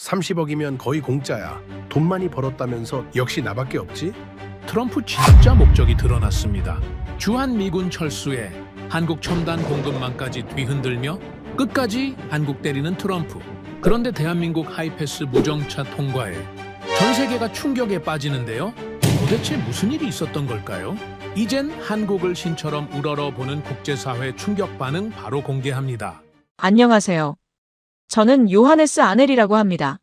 30억이면 거의 공짜야. 돈 많이 벌었다면서 역시 나밖에 없지? 트럼프 진짜 목적이 드러났습니다. 주한미군 철수에 한국 첨단 공급망까지 뒤흔들며 끝까지 한국 때리는 트럼프. 그런데 대한민국 하이패스 무정차 통과에 전 세계가 충격에 빠지는데요. 도대체 무슨 일이 있었던 걸까요? 이젠 한국을 신처럼 우러러보는 국제사회 충격 반응 바로 공개합니다. 안녕하세요. 저는 요하네스 아넬이라고 합니다.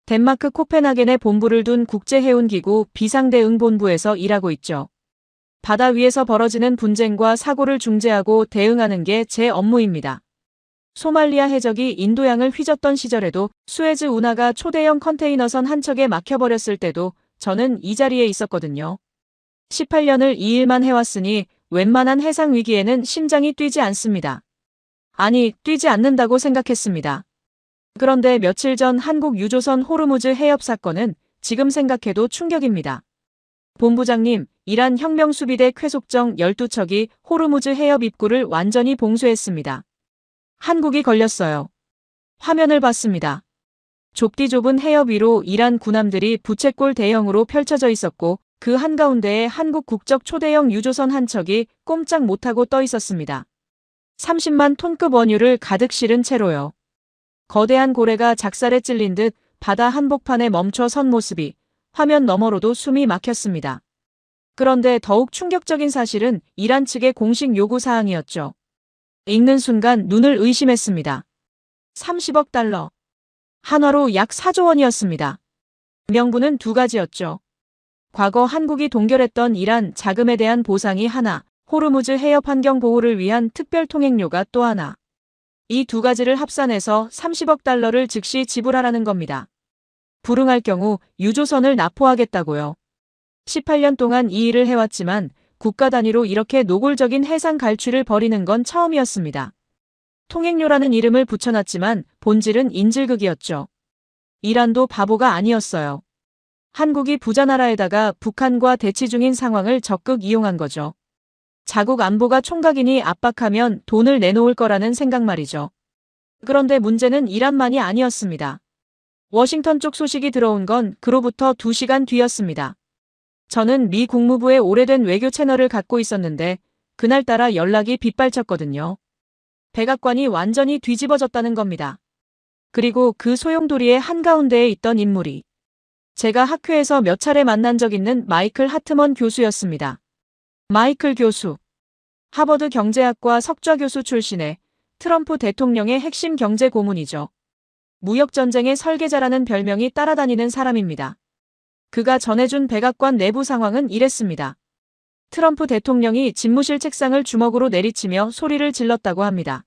덴마크 코펜하겐에 본부를 둔 국제해운기구 비상대응본부에서 일하고 있죠. 바다 위에서 벌어지는 분쟁과 사고를 중재하고 대응하는 게 제 업무입니다. 소말리아 해적이 인도양을 휘젓던 시절에도 수에즈 운하가 초대형 컨테이너선 한 척에 막혀버렸을 때도 저는 이 자리에 있었거든요. 18년을 이 일만 해왔으니 웬만한 해상 위기에는 심장이 뛰지 않습니다. 아니, 뛰지 않는다고 생각했습니다. 그런데 며칠 전 한국 유조선 호르무즈 해협 사건은 지금 생각해도 충격입니다. 본부장님, 이란 혁명수비대 쾌속정 12척이 호르무즈 해협 입구를 완전히 봉쇄했습니다. 한국이 걸렸어요. 화면을 봤습니다. 좁디 좁은 해협 위로 이란 군함들이 부채꼴 대형으로 펼쳐져 있었고 그 한가운데에 한국 국적 초대형 유조선 한 척이 꼼짝 못하고 떠 있었습니다. 30만 톤급 원유를 가득 실은 채로요. 거대한 고래가 작살에 찔린 듯 바다 한복판에 멈춰 선 모습이 화면 너머로도 숨이 막혔습니다. 그런데 더욱 충격적인 사실은 이란 측의 공식 요구 사항이었죠. 읽는 순간 눈을 의심했습니다. 30억 달러. 한화로 약 4조 원이었습니다. 명분은 두 가지였죠. 과거 한국이 동결했던 이란 자금에 대한 보상이 하나, 호르무즈 해협 환경 보호를 위한 특별 통행료가 또 하나. 이 두 가지를 합산해서 30억 달러를 즉시 지불하라는 겁니다. 불응할 경우 유조선을 납포하겠다고요. 18년 동안 이 일을 해왔지만 국가 단위로 이렇게 노골적인 해상 갈취를 벌이는 건 처음이었습니다. 통행료라는 이름을 붙여놨지만 본질은 인질극이었죠. 이란도 바보가 아니었어요. 한국이 부자 나라에다가 북한과 대치 중인 상황을 적극 이용한 거죠. 자국 안보가 총각이니 압박하면 돈을 내놓을 거라는 생각 말이죠. 그런데 문제는 이란만이 아니었습니다. 워싱턴 쪽 소식이 들어온 건 그로부터 2시간 뒤였습니다. 저는 미 국무부의 오래된 외교 채널을 갖고 있었는데 그날따라 연락이 빗발쳤거든요. 백악관이 완전히 뒤집어졌다는 겁니다. 그리고 그 소용돌이의 한가운데에 있던 인물이 제가 학회에서 몇 차례 만난 적 있는 마이클 하트먼 교수였습니다. 마이클 교수. 하버드 경제학과 석좌 교수 출신의 트럼프 대통령의 핵심 경제 고문이죠. 무역전쟁의 설계자라는 별명이 따라다니는 사람입니다. 그가 전해준 백악관 내부 상황은 이랬습니다. 트럼프 대통령이 집무실 책상을 주먹으로 내리치며 소리를 질렀다고 합니다.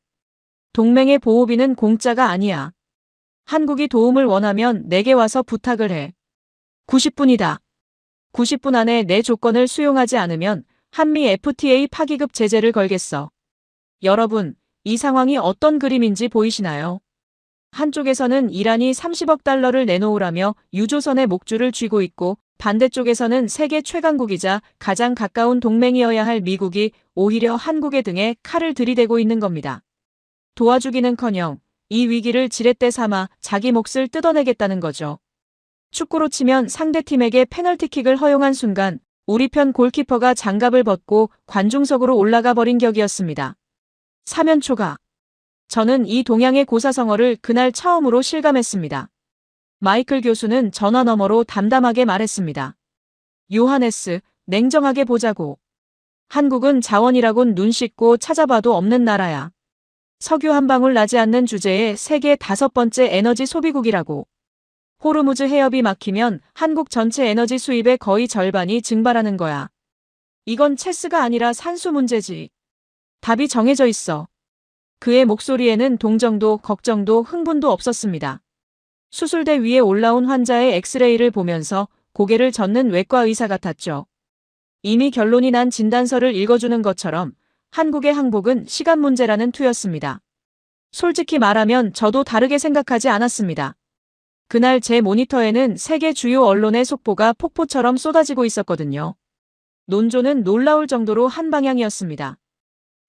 동맹의 보호비는 공짜가 아니야. 한국이 도움을 원하면 내게 와서 부탁을 해. 90분이다. 90분 안에 내 조건을 수용하지 않으면 한미 FTA 파기급 제재를 걸겠어. 여러분, 이 상황이 어떤 그림인지 보이시나요? 한쪽에서는 이란이 30억 달러를 내놓으라며 유조선의 목줄을 쥐고 있고 반대쪽에서는 세계 최강국이자 가장 가까운 동맹이어야 할 미국이 오히려 한국의 등에 칼을 들이대고 있는 겁니다. 도와주기는커녕 이 위기를 지렛대 삼아 자기 몫을 뜯어내겠다는 거죠. 축구로 치면 상대팀에게 페널티킥을 허용한 순간 우리 편 골키퍼가 장갑을 벗고 관중석으로 올라가 버린 격이었습니다. 사면초가. 저는 이 동양의 고사성어를 그날 처음으로 실감했습니다. 마이클 교수는 전화 너머로 담담하게 말했습니다. 요하네스, 냉정하게 보자고. 한국은 자원이라곤 눈 씻고 찾아봐도 없는 나라야. 석유 한 방울 나지 않는 주제에 세계 5번째 에너지 소비국이라고. 호르무즈 해협이 막히면 한국 전체 에너지 수입의 거의 절반이 증발하는 거야. 이건 체스가 아니라 산수 문제지. 답이 정해져 있어. 그의 목소리에는 동정도, 걱정도, 흥분도 없었습니다. 수술대 위에 올라온 환자의 엑스레이를 보면서 고개를 젓는 외과 의사 같았죠. 이미 결론이 난 진단서를 읽어주는 것처럼 한국의 항복은 시간 문제라는 투였습니다. 솔직히 말하면 저도 다르게 생각하지 않았습니다. 그날 제 모니터에는 세계 주요 언론의 속보가 폭포처럼 쏟아지고 있었거든요. 논조는 놀라울 정도로 한 방향이었습니다.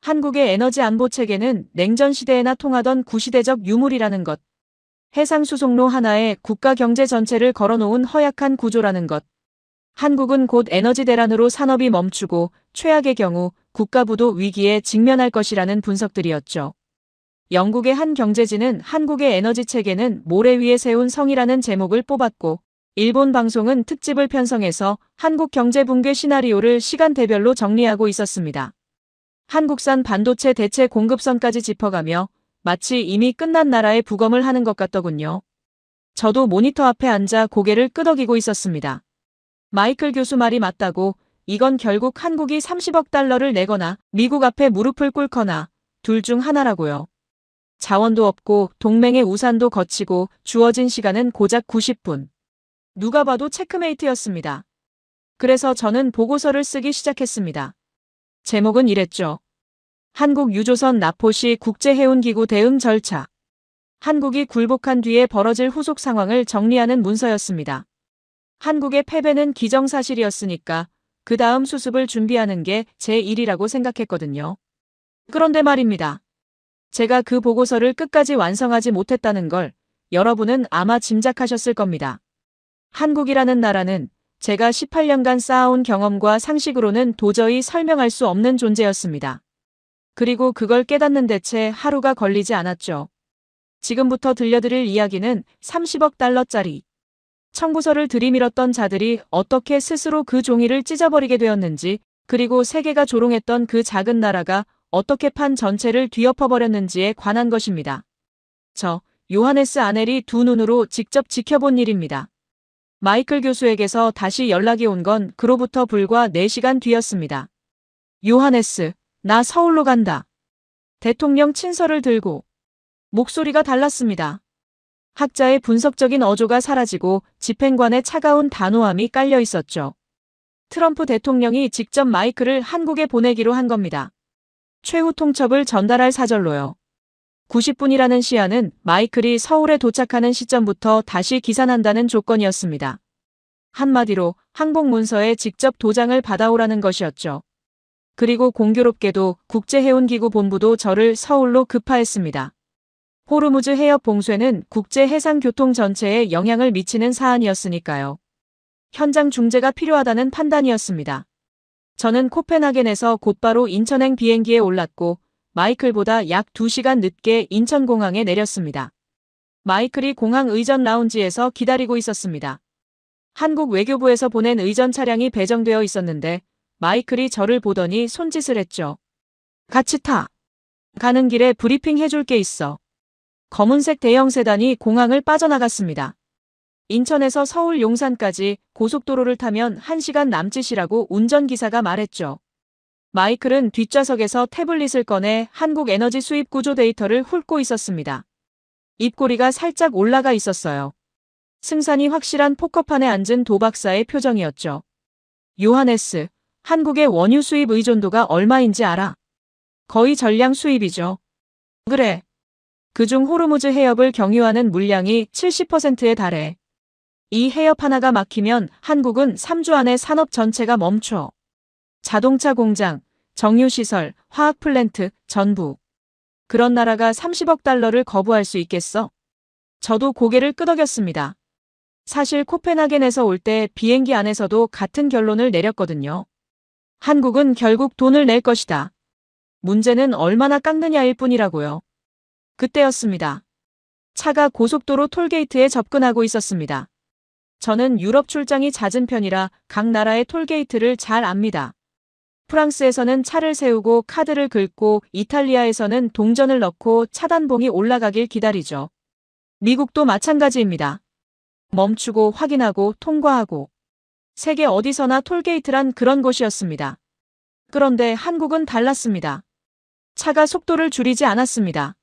한국의 에너지 안보 체계는 냉전 시대에나 통하던 구시대적 유물이라는 것. 해상 수송로 하나에 국가 경제 전체를 걸어놓은 허약한 구조라는 것. 한국은 곧 에너지 대란으로 산업이 멈추고 최악의 경우 국가부도 위기에 직면할 것이라는 분석들이었죠. 영국의 한 경제지는 한국의 에너지 체계는 모래 위에 세운 성이라는 제목을 뽑았고, 일본 방송은 특집을 편성해서 한국 경제 붕괴 시나리오를 시간대별로 정리하고 있었습니다. 한국산 반도체 대체 공급선까지 짚어가며 마치 이미 끝난 나라의 부검을 하는 것 같더군요. 저도 모니터 앞에 앉아 고개를 끄덕이고 있었습니다. 마이클 교수 말이 맞다고, 이건 결국 한국이 30억 달러를 내거나 미국 앞에 무릎을 꿇거나 둘 중 하나라고요. 자원도 없고 동맹의 우산도 거치고 주어진 시간은 고작 90분. 누가 봐도 체크메이트였습니다. 그래서 저는 보고서를 쓰기 시작했습니다. 제목은 이랬죠. 한국 유조선 나포시 국제해운기구 대응 절차. 한국이 굴복한 뒤에 벌어질 후속 상황을 정리하는 문서였습니다. 한국의 패배는 기정사실이었으니까 그 다음 수습을 준비하는 게 제 일이라고 생각했거든요. 그런데 말입니다. 제가 그 보고서를 끝까지 완성하지 못했다는 걸 여러분은 아마 짐작하셨을 겁니다. 한국이라는 나라는 제가 18년간 쌓아온 경험과 상식으로는 도저히 설명할 수 없는 존재였습니다. 그리고 그걸 깨닫는 데 하루가 걸리지 않았죠. 지금부터 들려드릴 이야기는 30억 달러짜리 청구서를 들이밀었던 자들이 어떻게 스스로 그 종이를 찢어버리게 되었는지, 그리고 세계가 조롱했던 그 작은 나라가 어떻게 판 전체를 뒤엎어버렸는지에 관한 것입니다. 저 요하네스 아넬이 두 눈으로 직접 지켜본 일입니다. 마이클 교수에게서 다시 연락이 온 건 그로부터 불과 4시간 뒤였습니다. 요하네스, 나 서울로 간다. 대통령 친서를 들고. 목소리가 달랐습니다. 학자의 분석적인 어조가 사라지고 집행관의 차가운 단호함이 깔려 있었죠. 트럼프 대통령이 직접 마이클을 한국에 보내기로 한 겁니다. 최후 통첩을 전달할 사절로요. 90분이라는 시한은 마이클이 서울에 도착하는 시점부터 다시 기산한다는 조건이었습니다. 한마디로 항복 문서에 직접 도장을 받아오라는 것이었죠. 그리고 공교롭게도 국제해운기구 본부도 저를 서울로 급파했습니다. 호르무즈 해협 봉쇄는 국제해상교통 전체에 영향을 미치는 사안이었으니까요. 현장 중재가 필요하다는 판단이었습니다. 저는 코펜하겐에서 곧바로 인천행 비행기에 올랐고 마이클보다 약 2시간 늦게 인천공항에 내렸습니다. 마이클이 공항 의전 라운지에서 기다리고 있었습니다. 한국 외교부에서 보낸 의전 차량이 배정되어 있었는데 마이클이 저를 보더니 손짓을 했죠. 같이 타. 가는 길에 브리핑 해줄 게 있어. 검은색 대형 세단이 공항을 빠져나갔습니다. 인천에서 서울 용산까지 고속도로를 타면 1시간 남짓이라고 운전기사가 말했죠. 마이클은 뒷좌석에서 태블릿을 꺼내 한국 에너지 수입 구조 데이터를 훑고 있었습니다. 입꼬리가 살짝 올라가 있었어요. 승산이 확실한 포커판에 앉은 도박사의 표정이었죠. 요하네스, 한국의 원유 수입 의존도가 얼마인지 알아? 거의 전량 수입이죠. 그래. 그중 호르무즈 해협을 경유하는 물량이 70%에 달해. 이 해협 하나가 막히면 한국은 3주 안에 산업 전체가 멈춰. 자동차 공장, 정유시설, 화학플랜트, 전부. 그런 나라가 30억 달러를 거부할 수 있겠어? 저도 고개를 끄덕였습니다. 사실 코펜하겐에서 올 때 비행기 안에서도 같은 결론을 내렸거든요. 한국은 결국 돈을 낼 것이다. 문제는 얼마나 깎느냐일 뿐이라고요. 그때였습니다. 차가 고속도로 톨게이트에 접근하고 있었습니다. 저는 유럽 출장이 잦은 편이라 각 나라의 톨게이트를 잘 압니다. 프랑스에서는 차를 세우고 카드를 긁고 이탈리아에서는 동전을 넣고 차단봉이 올라가길 기다리죠. 미국도 마찬가지입니다. 멈추고 확인하고 통과하고. 세계 어디서나 톨게이트란 그런 곳이었습니다. 그런데 한국은 달랐습니다. 차가 속도를 줄이지 않았습니다.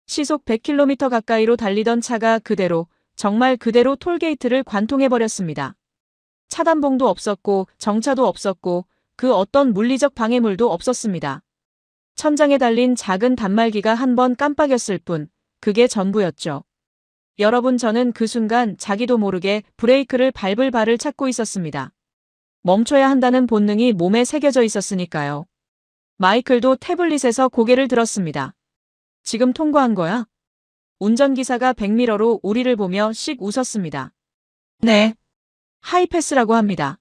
시속 100km 가까이로 달리던 차가 그대로, 정말 그대로 톨게이트를 관통해버렸습니다. 차단봉도 없었고 정차도 없었고 그 어떤 물리적 방해물도 없었습니다. 천장에 달린 작은 단말기가 한 번 깜빡였을 뿐, 그게 전부였죠. 여러분, 저는 그 순간 자기도 모르게 브레이크를 밟을 발을 찾고 있었습니다. 멈춰야 한다는 본능이 몸에 새겨져 있었으니까요. 마이클도 태블릿에서 고개를 들었습니다. 지금 통과한 거야? 운전기사가 백미러로 우리를 보며 씩 웃었습니다. 네. 하이패스라고 합니다.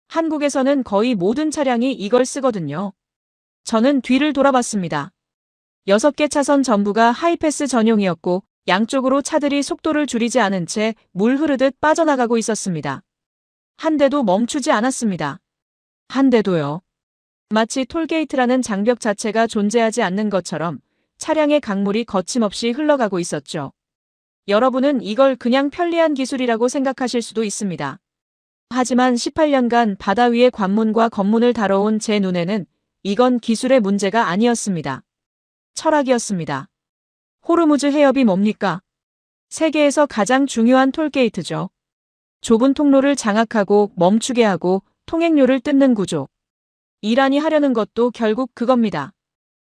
한국에서는 거의 모든 차량이 이걸 쓰거든요. 저는 뒤를 돌아봤습니다. 6개 차선 전부가 하이패스 전용이었고 양쪽으로 차들이 속도를 줄이지 않은 채 물 흐르듯 빠져나가고 있었습니다. 한 대도 멈추지 않았습니다. 한 대도요. 마치 톨게이트라는 장벽 자체가 존재하지 않는 것처럼 차량의 강물이 거침없이 흘러가고 있었죠. 여러분은 이걸 그냥 편리한 기술이라고 생각하실 수도 있습니다. 하지만 18년간 바다 위의 관문과 검문을 다뤄온 제 눈에는 이건 기술의 문제가 아니었습니다. 철학이었습니다. 호르무즈 해협이 뭡니까? 세계에서 가장 중요한 톨게이트죠. 좁은 통로를 장악하고 멈추게 하고 통행료를 뜯는 구조. 이란이 하려는 것도 결국 그겁니다.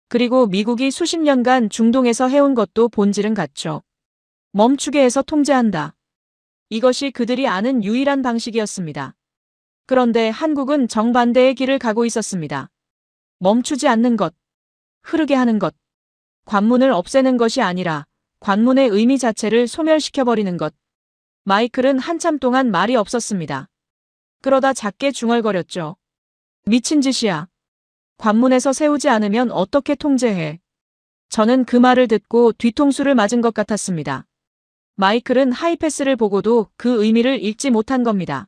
그리고 미국이 수십 년간 중동에서 해온 것도 본질은 같죠. 멈추게 해서 통제한다. 이것이 그들이 아는 유일한 방식이었습니다. 그런데 한국은 정반대의 길을 가고 있었습니다. 멈추지 않는 것, 흐르게 하는 것, 관문을 없애는 것이 아니라 관문의 의미 자체를 소멸시켜버리는 것. 마이클은 한참 동안 말이 없었습니다. 그러다 작게 중얼거렸죠. 미친 짓이야. 관문에서 세우지 않으면 어떻게 통제해? 저는 그 말을 듣고 뒤통수를 맞은 것 같았습니다. 마이클은 하이패스를 보고도 그 의미를 읽지 못한 겁니다.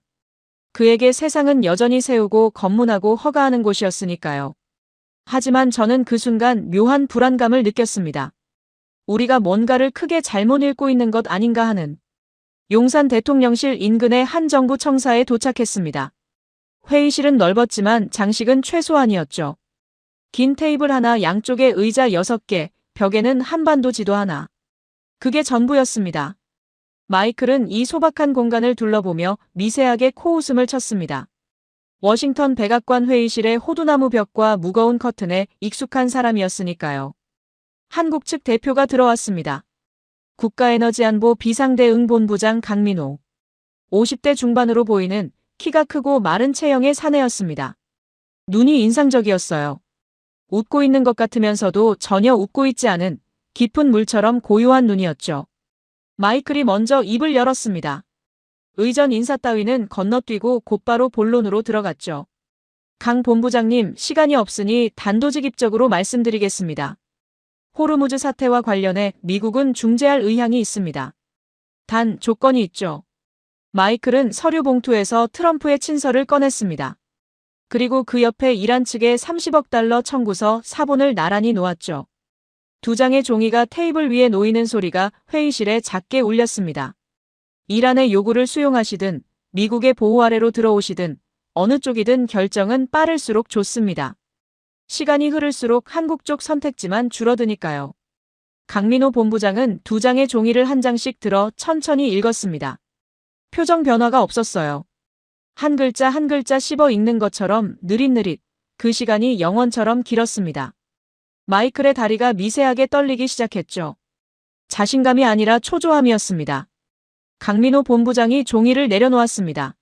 그에게 세상은 여전히 세우고 검문하고 허가하는 곳이었으니까요. 하지만 저는 그 순간 묘한 불안감을 느꼈습니다. 우리가 뭔가를 크게 잘못 읽고 있는 것 아닌가 하는. 용산 대통령실 인근의 한 정부 청사에 도착했습니다. 회의실은 넓었지만 장식은 최소한이었죠. 긴 테이블 하나, 양쪽에 의자 6개, 벽에는 한반도 지도 하나. 그게 전부였습니다. 마이클은 이 소박한 공간을 둘러보며 미세하게 코웃음을 쳤습니다. 워싱턴 백악관 회의실의 호두나무 벽과 무거운 커튼에 익숙한 사람이었으니까요. 한국 측 대표가 들어왔습니다. 국가에너지안보 비상대응본부장 강민호. 50대 중반으로 보이는 키가 크고 마른 체형의 사내였습니다. 눈이 인상적이었어요. 웃고 있는 것 같으면서도 전혀 웃고 있지 않은 깊은 물처럼 고요한 눈이었죠. 마이클이 먼저 입을 열었습니다. 의전 인사 따위는 건너뛰고 곧바로 본론으로 들어갔죠. 강 본부장님, 시간이 없으니 단도직입적으로 말씀드리겠습니다. 호르무즈 사태와 관련해 미국은 중재할 의향이 있습니다. 단 조건이 있죠. 마이클은 서류 봉투에서 트럼프의 친서를 꺼냈습니다. 그리고 그 옆에 이란 측의 30억 달러 청구서 사본을 나란히 놓았죠. 2장의 종이가 테이블 위에 놓이는 소리가 회의실에 작게 울렸습니다. 이란의 요구를 수용하시든 미국의 보호 아래로 들어오시든 어느 쪽이든 결정은 빠를수록 좋습니다. 시간이 흐를수록 한국 쪽 선택지만 줄어드니까요. 강민호 본부장은 2장의 종이를 한 장씩 들어 천천히 읽었습니다. 표정 변화가 없었어요. 한 글자 한 글자 씹어 읽는 것처럼 느릿느릿, 그 시간이 영원처럼 길었습니다. 마이클의 다리가 미세하게 떨리기 시작했죠. 자신감이 아니라 초조함이었습니다. 강민호 본부장이 종이를 내려놓았습니다.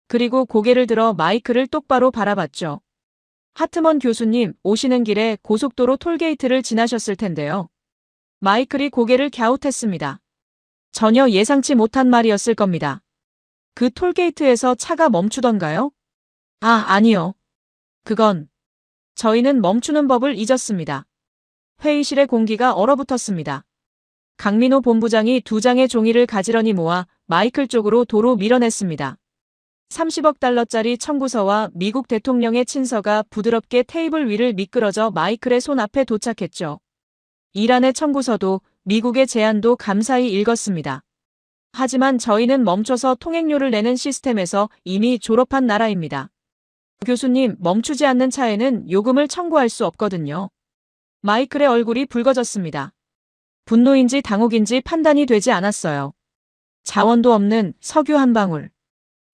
그리고 고개를 들어 마이클을 똑바로 바라봤죠. 하트먼 교수님, 오시는 길에 고속도로 톨게이트를 지나셨을 텐데요. 마이클이 고개를 갸웃했습니다. 전혀 예상치 못한 말이었을 겁니다. 그 톨게이트에서 차가 멈추던가요? 아니요. 그건 저희는 멈추는 법을 잊었습니다. 회의실의 공기가 얼어붙었습니다. 강민호 본부장이 2장의 종이를 가지런히 모아 마이클 쪽으로 도로 밀어냈습니다. 30억 달러짜리 청구서와 미국 대통령의 친서가 부드럽게 테이블 위를 미끄러져 마이클의 손 앞에 도착했죠. 이란의 청구서도 미국의 제안도 감사히 읽었습니다. 하지만 저희는 멈춰서 통행료를 내는 시스템에서 이미 졸업한 나라입니다. 교수님, 멈추지 않는 차에는 요금을 청구할 수 없거든요. 마이클의 얼굴이 붉어졌습니다. 분노인지 당혹인지 판단이 되지 않았어요. 자원도 없는 석유 한 방울.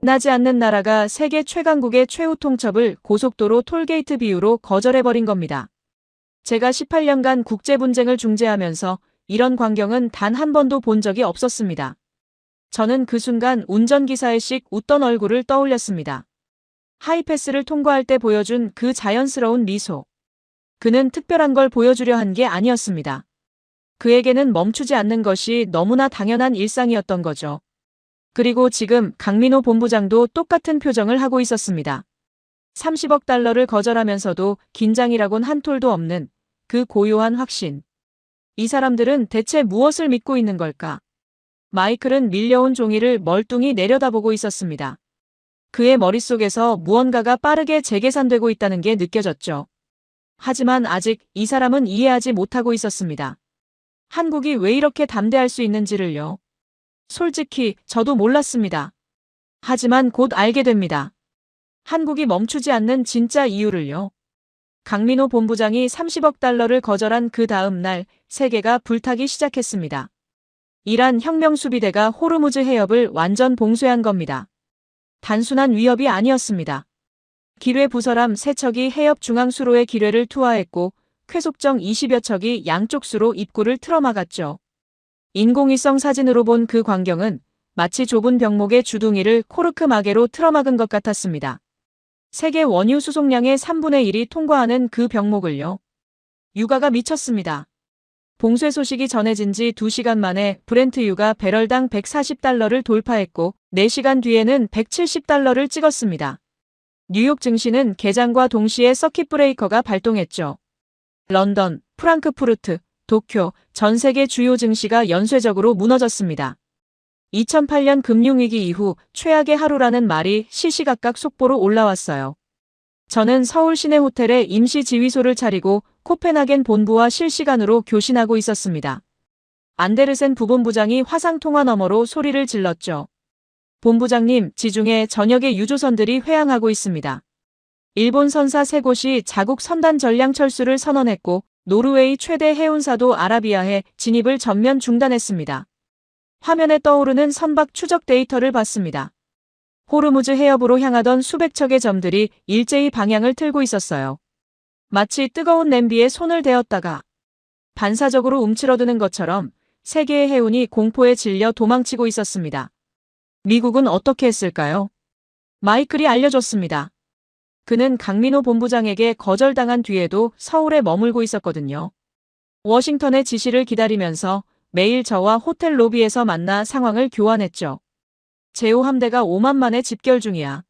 나지 않는 나라가 세계 최강국의 최후 통첩을 고속도로 톨게이트 비유로 거절해버린 겁니다. 제가 18년간 국제분쟁을 중재하면서 이런 광경은 단 한 번도 본 적이 없었습니다. 저는 그 순간 운전기사의 씩 웃던 얼굴을 떠올렸습니다. 하이패스를 통과할 때 보여준 그 자연스러운 미소. 그는 특별한 걸 보여주려 한 게 아니었습니다. 그에게는 멈추지 않는 것이 너무나 당연한 일상이었던 거죠. 그리고 지금 강민호 본부장도 똑같은 표정을 하고 있었습니다. 30억 달러를 거절하면서도 긴장이라곤 한 톨도 없는 그 고요한 확신. 이 사람들은 대체 무엇을 믿고 있는 걸까? 마이클은 밀려온 종이를 멀뚱히 내려다보고 있었습니다. 그의 머릿속에서 무언가가 빠르게 재계산되고 있다는 게 느껴졌죠. 하지만 아직 이 사람은 이해하지 못하고 있었습니다. 한국이 왜 이렇게 담대할 수 있는지를요. 솔직히 저도 몰랐습니다. 하지만 곧 알게 됩니다. 한국이 멈추지 않는 진짜 이유를요. 강민호 본부장이 30억 달러를 거절한 그 다음 날 세계가 불타기 시작했습니다. 이란 혁명수비대가 호르무즈 해협을 완전 봉쇄한 겁니다. 단순한 위협이 아니었습니다. 기뢰 부설함 3척이 해협 중앙수로에 기뢰를 투하했고 쾌속정 20여 척이 양쪽 수로 입구를 틀어막았죠. 인공위성 사진으로 본 그 광경은 마치 좁은 병목의 주둥이를 코르크 마개로 틀어막은 것 같았습니다. 세계 원유 수송량의 3분의 1이 통과하는 그 병목을요. 유가가 미쳤습니다. 봉쇄 소식이 전해진 지 2시간 만에 브렌트유가 배럴당 140달러를 돌파했고 4시간 뒤에는 170달러를 찍었습니다. 뉴욕 증시는 개장과 동시에 서킷 브레이커가 발동했죠. 런던, 프랑크푸르트, 도쿄, 전 세계 주요 증시가 연쇄적으로 무너졌습니다. 2008년 금융위기 이후 최악의 하루라는 말이 시시각각 속보로 올라왔어요. 저는 서울 시내 호텔에 임시 지휘소를 차리고 코펜하겐 본부와 실시간으로 교신하고 있었습니다. 안데르센 부본부장이 화상통화 너머로 소리를 질렀죠. 본부장님, 지중해 전역의 유조선들이 회항하고 있습니다. 일본 선사 3곳이 자국 선단 전량 철수를 선언했고 노르웨이 최대 해운사도 아라비아해 진입을 전면 중단했습니다. 화면에 떠오르는 선박 추적 데이터를 봤습니다. 호르무즈 해협으로 향하던 수백 척의 점들이 일제히 방향을 틀고 있었어요. 마치 뜨거운 냄비에 손을 대었다가 반사적으로 움츠러드는 것처럼 세계의 해운이 공포에 질려 도망치고 있었습니다. 미국은 어떻게 했을까요? 마이클이 알려줬습니다. 그는 강민호 본부장에게 거절당한 뒤에도 서울에 머물고 있었거든요. 워싱턴의 지시를 기다리면서 매일 저와 호텔 로비에서 만나 상황을 교환했죠. 제호 함대가 5만 만에 집결 중이야.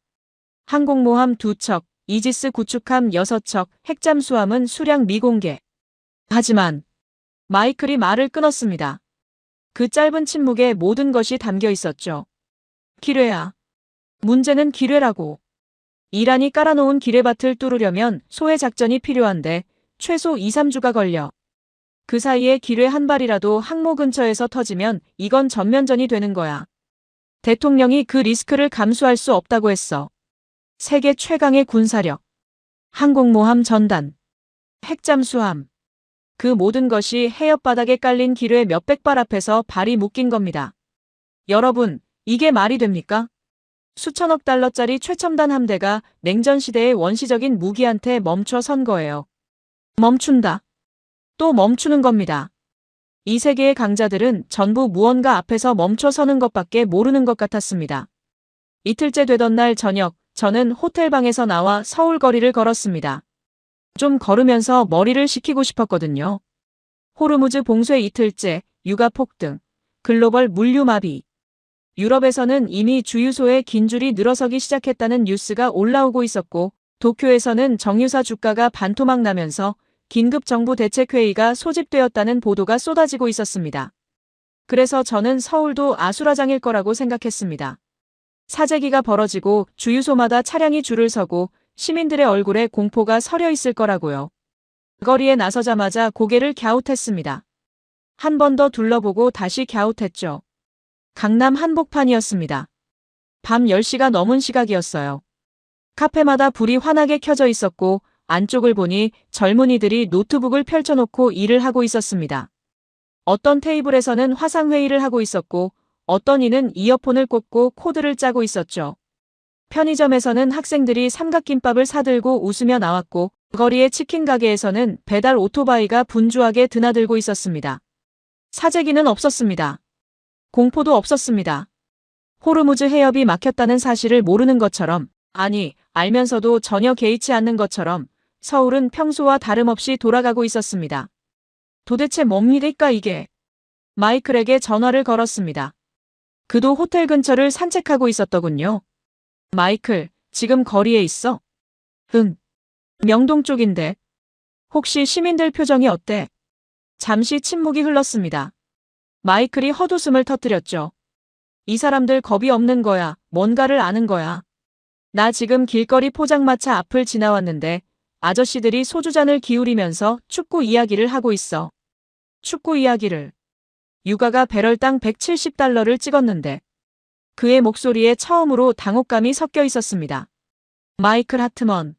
항공모함 2척, 이지스 구축함 6척, 핵잠수함은 수량 미공개. 하지만 마이클이 말을 끊었습니다. 그 짧은 침묵에 모든 것이 담겨 있었죠. 기뢰야. 문제는 기뢰라고. 이란이 깔아놓은 기뢰밭을 뚫으려면 소해 작전이 필요한데 최소 2~3주가 걸려. 그 사이에 기뢰 한 발이라도 항모 근처에서 터지면 이건 전면전이 되는 거야. 대통령이 그 리스크를 감수할 수 없다고 했어. 세계 최강의 군사력. 항공모함 전단. 핵잠수함. 그 모든 것이 해협바닥에 깔린 기뢰 몇백 발 앞에서 발이 묶인 겁니다. 여러분, 이게 말이 됩니까? 수천억 달러짜리 최첨단 함대가 냉전시대의 원시적인 무기한테 멈춰 선 거예요. 멈춘다. 또 멈추는 겁니다. 이 세계의 강자들은 전부 무언가 앞에서 멈춰 서는 것밖에 모르는 것 같았습니다. 이틀째 되던 날 저녁, 저는 호텔방에서 나와 서울 거리를 걸었습니다. 좀 걸으면서 머리를 식히고 싶었거든요. 호르무즈 봉쇄 이틀째, 유가 폭등, 글로벌 물류 마비. 유럽에서는 이미 주유소에 긴 줄이 늘어서기 시작했다는 뉴스가 올라오고 있었고, 도쿄에서는 정유사 주가가 반토막 나면서 긴급 정부 대책회의가 소집되었다는 보도가 쏟아지고 있었습니다. 그래서 저는 서울도 아수라장일 거라고 생각했습니다. 사재기가 벌어지고 주유소마다 차량이 줄을 서고 시민들의 얼굴에 공포가 서려 있을 거라고요. 거리에 나서자마자 고개를 갸웃했습니다. 한 번 더 둘러보고 다시 갸웃했죠. 강남 한복판이었습니다. 밤 10시가 넘은 시각이었어요. 카페마다 불이 환하게 켜져 있었고 안쪽을 보니 젊은이들이 노트북을 펼쳐놓고 일을 하고 있었습니다. 어떤 테이블에서는 화상회의를 하고 있었고 어떤 이는 이어폰을 꽂고 코드를 짜고 있었죠. 편의점에서는 학생들이 삼각김밥을 사들고 웃으며 나왔고 거리의 치킨 가게에서는 배달 오토바이가 분주하게 드나들고 있었습니다. 사재기는 없었습니다. 공포도 없었습니다. 호르무즈 해협이 막혔다는 사실을 모르는 것처럼, 아니, 알면서도 전혀 개의치 않는 것처럼 서울은 평소와 다름없이 돌아가고 있었습니다. 도대체 뭡니까 이게? 마이클에게 전화를 걸었습니다. 그도 호텔 근처를 산책하고 있었더군요. 마이클, 지금 거리에 있어? 응. 명동 쪽인데. 혹시 시민들 표정이 어때? 잠시 침묵이 흘렀습니다. 마이클이 헛웃음을 터뜨렸죠. 이 사람들 겁이 없는 거야. 뭔가를 아는 거야. 나 지금 길거리 포장마차 앞을 지나왔는데 아저씨들이 소주잔을 기울이면서 축구 이야기를 하고 있어. 축구 이야기를. 육아가 배럴당 $170를 찍었는데 그의 목소리에 처음으로 당혹감이 섞여 있었습니다. 마이클 하트먼.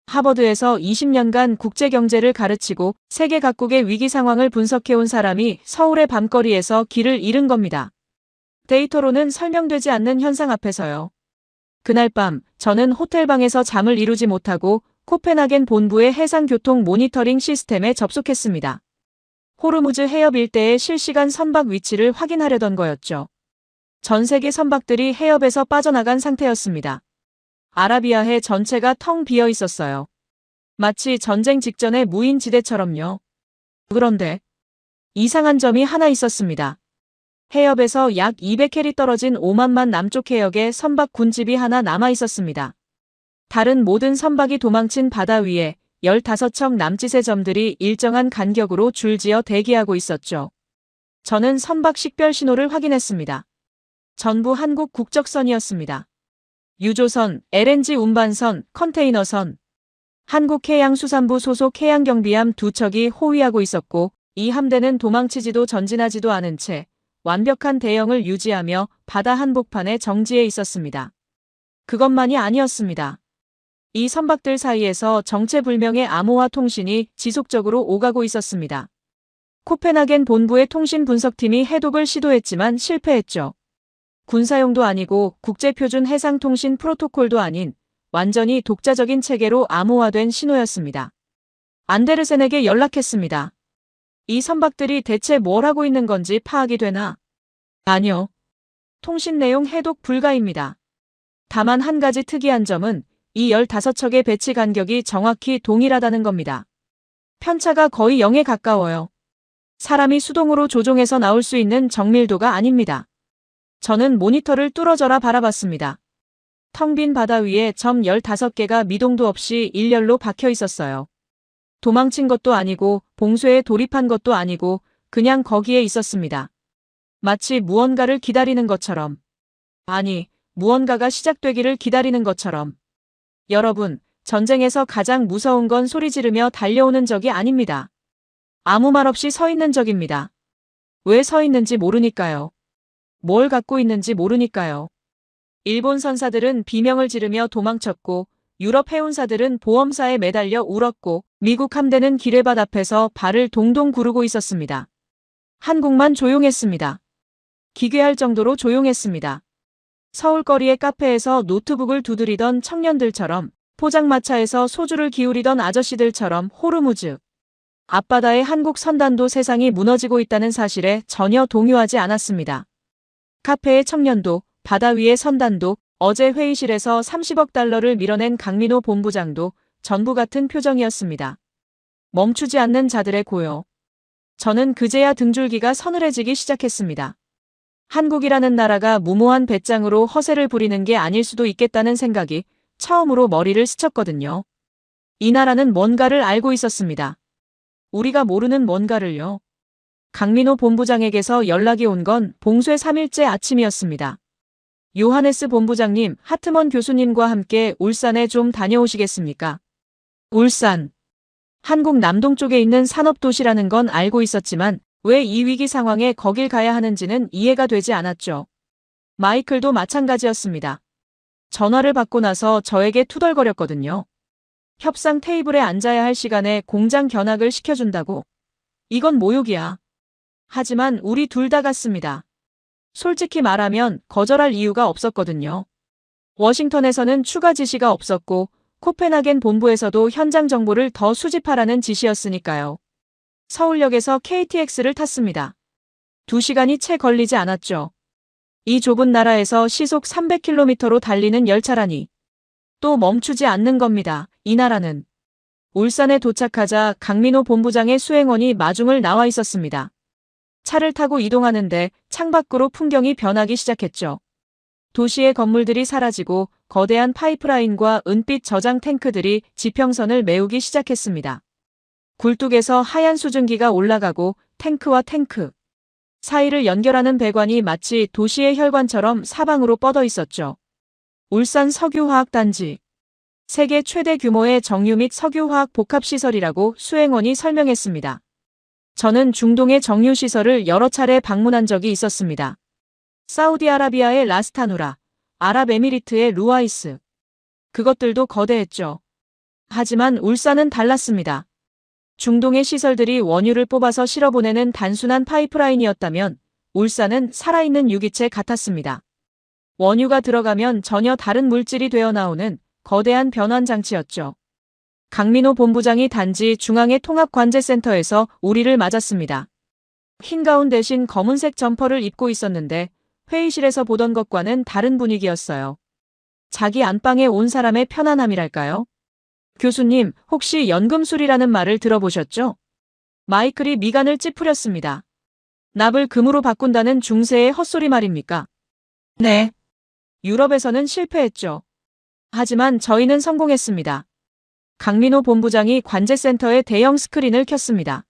하버드에서 20년간 국제경제를 가르치고 세계 각국의 위기 상황을 분석해온 사람이 서울의 밤거리에서 길을 잃은 겁니다. 데이터로는 설명되지 않는 현상 앞에서요. 그날 밤 저는 호텔방에서 잠을 이루지 못하고 코펜하겐 본부의 해상교통 모니터링 시스템에 접속했습니다. 호르무즈 해협 일대의 실시간 선박 위치를 확인하려던 거였죠. 전 세계 선박들이 해협에서 빠져나간 상태였습니다. 아라비아해 전체가 텅 비어 있었어요. 마치 전쟁 직전의 무인지대처럼요. 그런데 이상한 점이 하나 있었습니다. 해협에서 약 200캐리 떨어진 오만만 남쪽 해역에 선박 군집이 하나 남아 있었습니다. 다른 모든 선박이 도망친 바다 위에 15척 남짓의 점들이 일정한 간격으로 줄지어 대기하고 있었죠. 저는 선박 식별 신호를 확인했습니다. 전부 한국 국적선이었습니다. 유조선, LNG 운반선, 컨테이너선. 한국해양수산부 소속 해양경비함 2척이 호위하고 있었고 이 함대는 도망치지도 전진하지도 않은 채 완벽한 대형을 유지하며 바다 한복판에 정지해 있었습니다. 그것만이 아니었습니다. 이 선박들 사이에서 정체불명의 암호화 통신이 지속적으로 오가고 있었습니다. 코펜하겐 본부의 통신 분석팀이 해독을 시도했지만 실패했죠. 군사용도 아니고 국제표준 해상통신 프로토콜도 아닌 완전히 독자적인 체계로 암호화된 신호였습니다. 안데르센에게 연락했습니다. 이 선박들이 대체 뭘 하고 있는 건지 파악이 되나? 아니요. 통신 내용 해독 불가입니다. 다만 한 가지 특이한 점은 이 15척의 배치 간격이 정확히 동일하다는 겁니다. 편차가 거의 0에 가까워요. 사람이 수동으로 조종해서 나올 수 있는 정밀도가 아닙니다. 저는 모니터를 뚫어져라 바라봤습니다. 텅 빈 바다 위에 점 15개가 미동도 없이 일렬로 박혀 있었어요. 도망친 것도 아니고 봉쇄에 돌입한 것도 아니고 그냥 거기에 있었습니다. 마치 무언가를 기다리는 것처럼. 아니, 무언가가 시작되기를 기다리는 것처럼. 여러분, 전쟁에서 가장 무서운 건 소리 지르며 달려오는 적이 아닙니다. 아무 말 없이 서 있는 적입니다. 왜 서 있는지 모르니까요. 뭘 갖고 있는지 모르니까요. 일본 선사들은 비명을 지르며 도망쳤고 유럽 해운사들은 보험사에 매달려 울었고 미국 함대는 기뢰밭 앞에서 발을 동동 구르고 있었습니다. 한국만 조용했습니다. 기괴할 정도로 조용했습니다. 서울거리의 카페에서 노트북을 두드리던 청년들처럼 포장마차에서 소주를 기울이던 아저씨들처럼 호르무즈 앞바다의 한국 선단도 세상이 무너지고 있다는 사실에 전혀 동요하지 않았습니다. 카페의 청년도 바다 위의 선단도 어제 회의실에서 $30억 밀어낸 강민호 본부장도 전부 같은 표정이었습니다. 멈추지 않는 자들의 고요. 저는 그제야 등줄기가 서늘해지기 시작했습니다. 한국이라는 나라가 무모한 배짱으로 허세를 부리는 게 아닐 수도 있겠다는 생각이 처음으로 머리를 스쳤거든요. 이 나라는 뭔가를 알고 있었습니다. 우리가 모르는 뭔가를요. 강민호 본부장에게서 연락이 온 건 봉쇄 3일째 아침이었습니다. 요하네스 본부장님, 하트먼 교수님과 함께 울산에 좀 다녀오시겠습니까? 울산. 한국 남동쪽에 있는 산업도시라는 건 알고 있었지만 왜 이 위기 상황에 거길 가야 하는지는 이해가 되지 않았죠. 마이클도 마찬가지였습니다. 전화를 받고 나서 저에게 투덜거렸거든요. 협상 테이블에 앉아야 할 시간에 공장 견학을 시켜준다고. 이건 모욕이야. 하지만 우리 둘 다 갔습니다. 솔직히 말하면 거절할 이유가 없었거든요. 워싱턴에서는 추가 지시가 없었고 코펜하겐 본부에서도 현장 정보를 더 수집하라는 지시였으니까요. 서울역에서 KTX를 탔습니다. 2시간이 채 걸리지 않았죠. 이 좁은 나라에서 시속 300km로 달리는 열차라니. 또 멈추지 않는 겁니다. 이 나라는. 울산에 도착하자 강민호 본부장의 수행원이 마중을 나와 있었습니다. 차를 타고 이동하는데 창밖으로 풍경이 변하기 시작했죠. 도시의 건물들이 사라지고 거대한 파이프라인과 은빛 저장 탱크들이 지평선을 메우기 시작했습니다. 굴뚝에서 하얀 수증기가 올라가고 탱크와 탱크 사이를 연결하는 배관이 마치 도시의 혈관처럼 사방으로 뻗어 있었죠. 울산 석유화학단지. 세계 최대 규모의 정유 및 석유화학 복합시설이라고 수행원이 설명했습니다. 저는 중동의 정유시설을 여러 차례 방문한 적이 있었습니다. 사우디아라비아의 라스타누라, 아랍에미리트의 루아이스. 그것들도 거대했죠. 하지만 울산은 달랐습니다. 중동의 시설들이 원유를 뽑아서 실어보내는 단순한 파이프라인이었다면 울산은 살아있는 유기체 같았습니다. 원유가 들어가면 전혀 다른 물질이 되어 나오는 거대한 변환 장치였죠. 강민호 본부장이 단지 중앙의 통합관제센터에서 우리를 맞았습니다. 흰 가운 대신 검은색 점퍼를 입고 있었는데 회의실에서 보던 것과는 다른 분위기였어요. 자기 안방에 온 사람의 편안함이랄까요? 교수님, 혹시 연금술이라는 말을 들어보셨죠? 마이클이 미간을 찌푸렸습니다. 납을 금으로 바꾼다는 중세의 헛소리 말입니까? 네. 유럽에서는 실패했죠. 하지만 저희는 성공했습니다. 강민호 본부장이 관제센터에 대형 스크린을 켰습니다.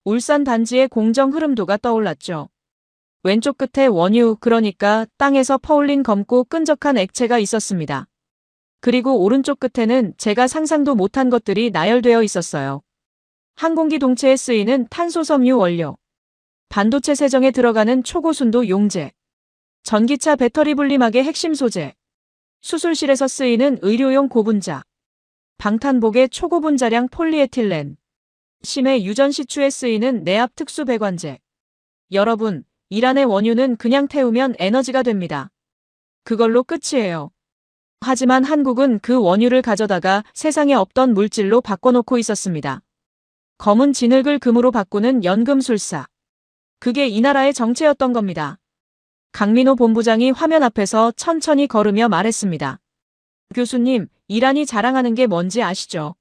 울산 단지의 공정 흐름도가 떠올랐죠. 왼쪽 끝에 원유, 그러니까 땅에서 퍼올린 검고 끈적한 액체가 있었습니다. 그리고 오른쪽 끝에는 제가 상상도 못한 것들이 나열되어 있었어요. 항공기 동체에 쓰이는 탄소섬유 원료, 반도체 세정에 들어가는 초고순도 용제, 전기차 배터리 분리막의 핵심 소재, 수술실에서 쓰이는 의료용 고분자, 방탄복의 초고분자량 폴리에틸렌, 심해 유전 시추에 쓰이는 내압 특수 배관제. 여러분, 이란의 원유는 그냥 태우면 에너지가 됩니다. 그걸로 끝이에요. 하지만 한국은 그 원유를 가져다가 세상에 없던 물질로 바꿔놓고 있었습니다. 검은 진흙을 금으로 바꾸는 연금술사. 그게 이 나라의 정체였던 겁니다. 강민호 본부장이 화면 앞에서 천천히 걸으며 말했습니다. 교수님, 이란이 자랑하는 게 뭔지 아시죠?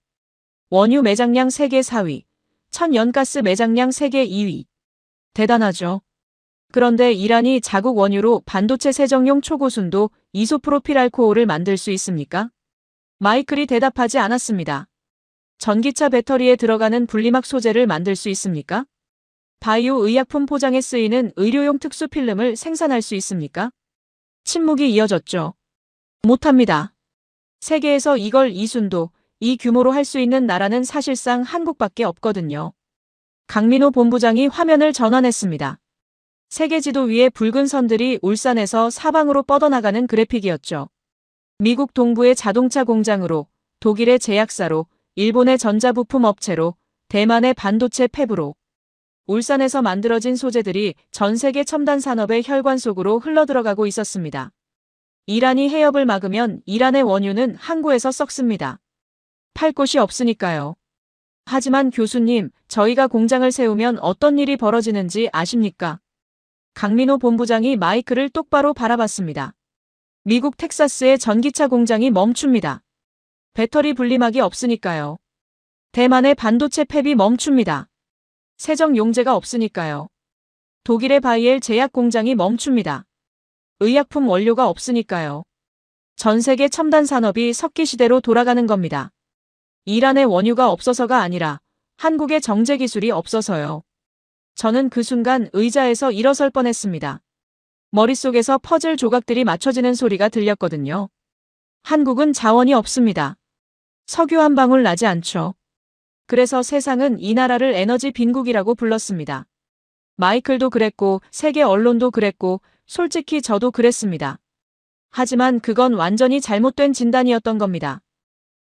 원유 매장량 세계 4위, 천연가스 매장량 세계 2위. 대단하죠? 그런데 이란이 자국 원유로 반도체 세정용 초고순도 이소프로필알코올을 만들 수 있습니까? 마이클이 대답하지 않았습니다. 전기차 배터리에 들어가는 분리막 소재를 만들 수 있습니까? 바이오 의약품 포장에 쓰이는 의료용 특수 필름을 생산할 수 있습니까? 침묵이 이어졌죠. 못합니다. 세계에서 이걸 이 순도, 이 규모로 할 수 있는 나라는 사실상 한국밖에 없거든요. 강민호 본부장이 화면을 전환했습니다. 세계 지도 위에 붉은 선들이 울산에서 사방으로 뻗어나가는 그래픽이었죠. 미국 동부의 자동차 공장으로, 독일의 제약사로, 일본의 전자부품 업체로, 대만의 반도체 팹으로. 울산에서 만들어진 소재들이 전 세계 첨단 산업의 혈관 속으로 흘러들어가고 있었습니다. 이란이 해협을 막으면 이란의 원유는 항구에서 썩습니다. 팔 곳이 없으니까요. 하지만 교수님, 저희가 공장을 세우면 어떤 일이 벌어지는지 아십니까? 강민호 본부장이 마이크를 똑바로 바라봤습니다. 미국 텍사스의 전기차 공장이 멈춥니다. 배터리 분리막이 없으니까요. 대만의 반도체 팹이 멈춥니다. 세정 용제가 없으니까요. 독일의 바이엘 제약 공장이 멈춥니다. 의약품 원료가 없으니까요. 전 세계 첨단 산업이 석기 시대로 돌아가는 겁니다. 이란의 원유가 없어서가 아니라 한국의 정제 기술이 없어서요. 저는 그 순간 의자에서 일어설 뻔했습니다. 머릿속에서 퍼즐 조각들이 맞춰지는 소리가 들렸거든요. 한국은 자원이 없습니다. 석유 한 방울 나지 않죠. 그래서 세상은 이 나라를 에너지 빈국이라고 불렀습니다. 마이클도 그랬고 세계 언론도 그랬고 솔직히 저도 그랬습니다. 하지만 그건 완전히 잘못된 진단이었던 겁니다.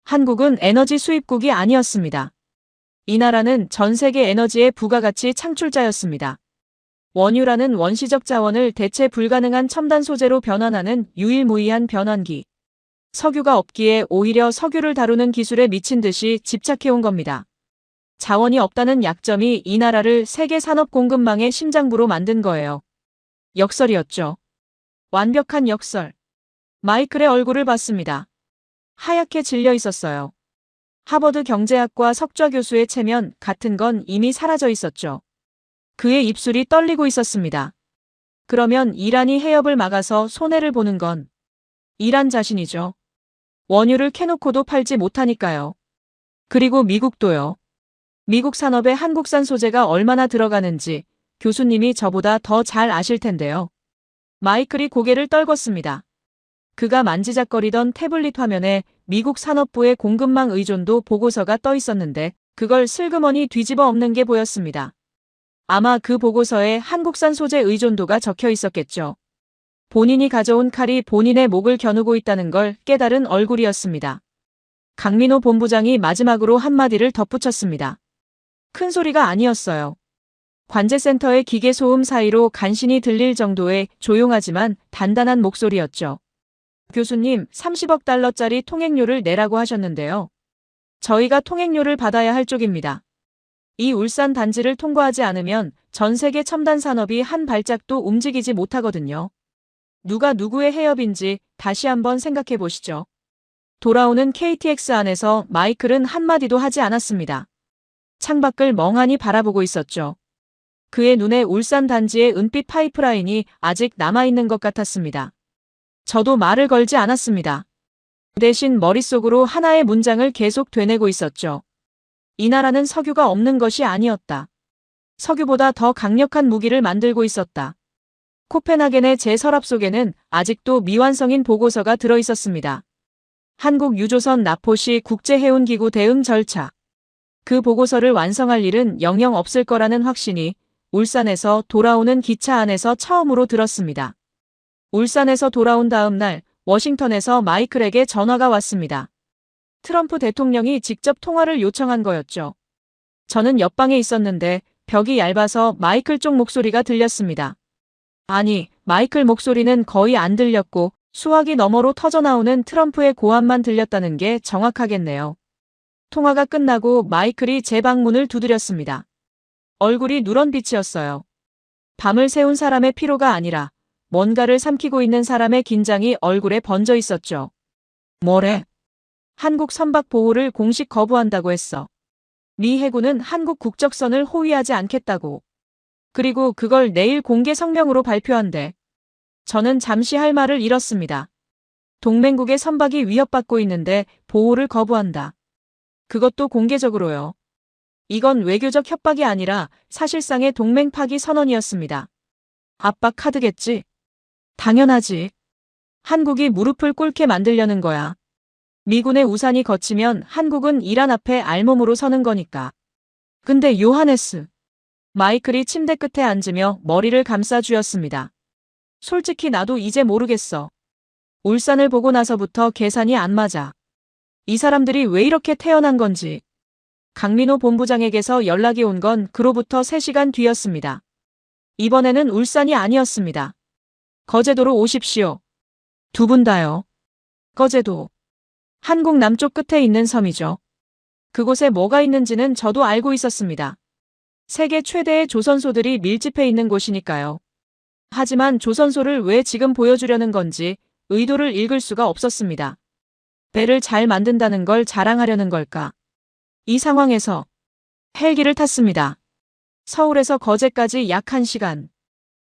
한국은 에너지 수입국이 아니었습니다. 이 나라는 전 세계 에너지의 부가가치 창출자였습니다. 원유라는 원시적 자원을 대체 불가능한 첨단 소재로 변환하는 유일무이한 변환기. 석유가 없기에 오히려 석유를 다루는 기술에 미친 듯이 집착해온 겁니다. 자원이 없다는 약점이 이 나라를 세계 산업 공급망의 심장부로 만든 거예요. 역설이었죠. 완벽한 역설. 마이클의 얼굴을 봤습니다. 하얗게 질려 있었어요. 하버드 경제학과 석좌 교수의 체면 같은 건 이미 사라져 있었죠. 그의 입술이 떨리고 있었습니다. 그러면 이란이 해협을 막아서 손해를 보는 건 이란 자신이죠. 원유를 캐놓고도 팔지 못하니까요. 그리고 미국도요. 미국 산업에 한국산 소재가 얼마나 들어가는지 교수님이 저보다 더 잘 아실 텐데요. 마이클이 고개를 떨궜습니다. 그가 만지작거리던 태블릿 화면에 미국 산업부의 공급망 의존도 보고서가 떠 있었는데 그걸 슬그머니 뒤집어 엎는 게 보였습니다. 아마 그 보고서에 한국산 소재 의존도가 적혀 있었겠죠. 본인이 가져온 칼이 본인의 목을 겨누고 있다는 걸 깨달은 얼굴이었습니다. 강민호 본부장이 마지막으로 한마디를 덧붙였습니다. 큰 소리가 아니었어요. 관제센터의 기계 소음 사이로 간신히 들릴 정도의 조용하지만 단단한 목소리였죠. 교수님, 30억 달러짜리 통행료를 내라고 하셨는데요. 저희가 통행료를 받아야 할 쪽입니다. 이 울산 단지를 통과하지 않으면 전 세계 첨단 산업이 한 발짝도 움직이지 못하거든요. 누가 누구의 해협인지 다시 한번 생각해 보시죠. 돌아오는 KTX 안에서 마이클은 한마디도 하지 않았습니다. 창밖을 멍하니 바라보고 있었죠. 그의 눈에 울산 단지의 은빛 파이프라인이 아직 남아있는 것 같았습니다. 저도 말을 걸지 않았습니다. 대신 머릿속으로 하나의 문장을 계속 되뇌고 있었죠. 이 나라는 석유가 없는 것이 아니었다. 석유보다 더 강력한 무기를 만들고 있었다. 코펜하겐의 제 서랍 속에는 아직도 미완성인 보고서가 들어 있었습니다. 한국 유조선 나포시 국제해운기구 대응 절차. 그 보고서를 완성할 일은 영영 없을 거라는 확신이 울산에서 돌아오는 기차 안에서 처음으로 들었습니다. 울산에서 돌아온 다음 날 워싱턴에서 마이클에게 전화가 왔습니다. 트럼프 대통령이 직접 통화를 요청한 거였죠. 저는 옆방에 있었는데 벽이 얇아서 마이클 쪽 목소리가 들렸습니다. 아니, 마이클 목소리는 거의 안 들렸고 수화기 너머로 터져나오는 트럼프의 고함만 들렸다는 게 정확하겠네요. 통화가 끝나고 마이클이 제 방문을 두드렸습니다. 얼굴이 누런빛이었어요. 밤을 새운 사람의 피로가 아니라 뭔가를 삼키고 있는 사람의 긴장이 얼굴에 번져 있었죠. 뭐래? 한국 선박 보호를 공식 거부한다고 했어. 미 해군은 한국 국적선을 호위하지 않겠다고. 그리고 그걸 내일 공개 성명으로 발표한대. 저는 잠시 할 말을 잃었습니다. 동맹국의 선박이 위협받고 있는데 보호를 거부한다. 그것도 공개적으로요. 이건 외교적 협박이 아니라 사실상의 동맹 파기 선언이었습니다. 압박 카드겠지? 당연하지. 한국이 무릎을 꿇게 만들려는 거야. 미군의 우산이 걷히면 한국은 이란 앞에 알몸으로 서는 거니까. 근데 요하네스. 마이클이 침대 끝에 앉으며 머리를 감싸 쥐었습니다. 솔직히 나도 이제 모르겠어. 울산을 보고 나서부터 계산이 안 맞아. 이 사람들이 왜 이렇게 태어난 건지. 강민호 본부장에게서 연락이 온 건 그로부터 3시간 뒤였습니다. 이번에는 울산이 아니었습니다. 거제도로 오십시오. 두 분 다요. 거제도. 한국 남쪽 끝에 있는 섬이죠. 그곳에 뭐가 있는지는 저도 알고 있었습니다. 세계 최대의 조선소들이 밀집해 있는 곳이니까요. 하지만 조선소를 왜 지금 보여주려는 건지 의도를 읽을 수가 없었습니다. 배를 잘 만든다는 걸 자랑하려는 걸까? 이 상황에서 헬기를 탔습니다. 서울에서 거제까지 약 1시간.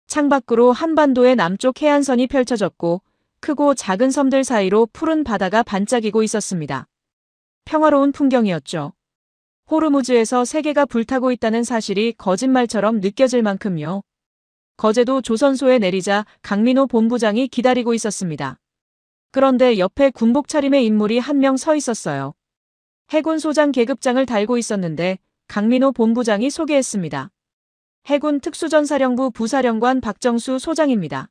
창밖으로 한반도의 남쪽 해안선이 펼쳐졌고 크고 작은 섬들 사이로 푸른 바다가 반짝이고 있었습니다. 평화로운 풍경이었죠. 호르무즈에서 세계가 불타고 있다는 사실이 거짓말처럼 느껴질 만큼요. 거제도 조선소에 내리자 강민호 본부장이 기다리고 있었습니다. 그런데 옆에 군복 차림의 인물이 한 명 서 있었어요. 해군 소장 계급장을 달고 있었는데 강민호 본부장이 소개했습니다. 해군 특수전사령부 부사령관 박정수 소장입니다.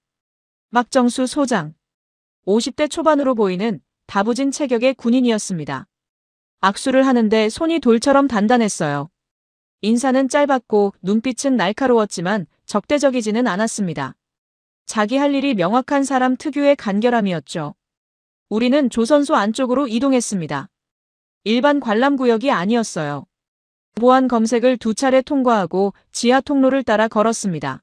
박정수 소장. 50대 초반으로 보이는 다부진 체격의 군인이었습니다. 악수를 하는데 손이 돌처럼 단단했어요. 인사는 짧았고 눈빛은 날카로웠지만 적대적이지는 않았습니다. 자기 할 일이 명확한 사람 특유의 간결함이었죠. 우리는 조선소 안쪽으로 이동했습니다. 일반 관람구역이 아니었어요. 보안 검색을 2차례 통과하고 지하 통로를 따라 걸었습니다.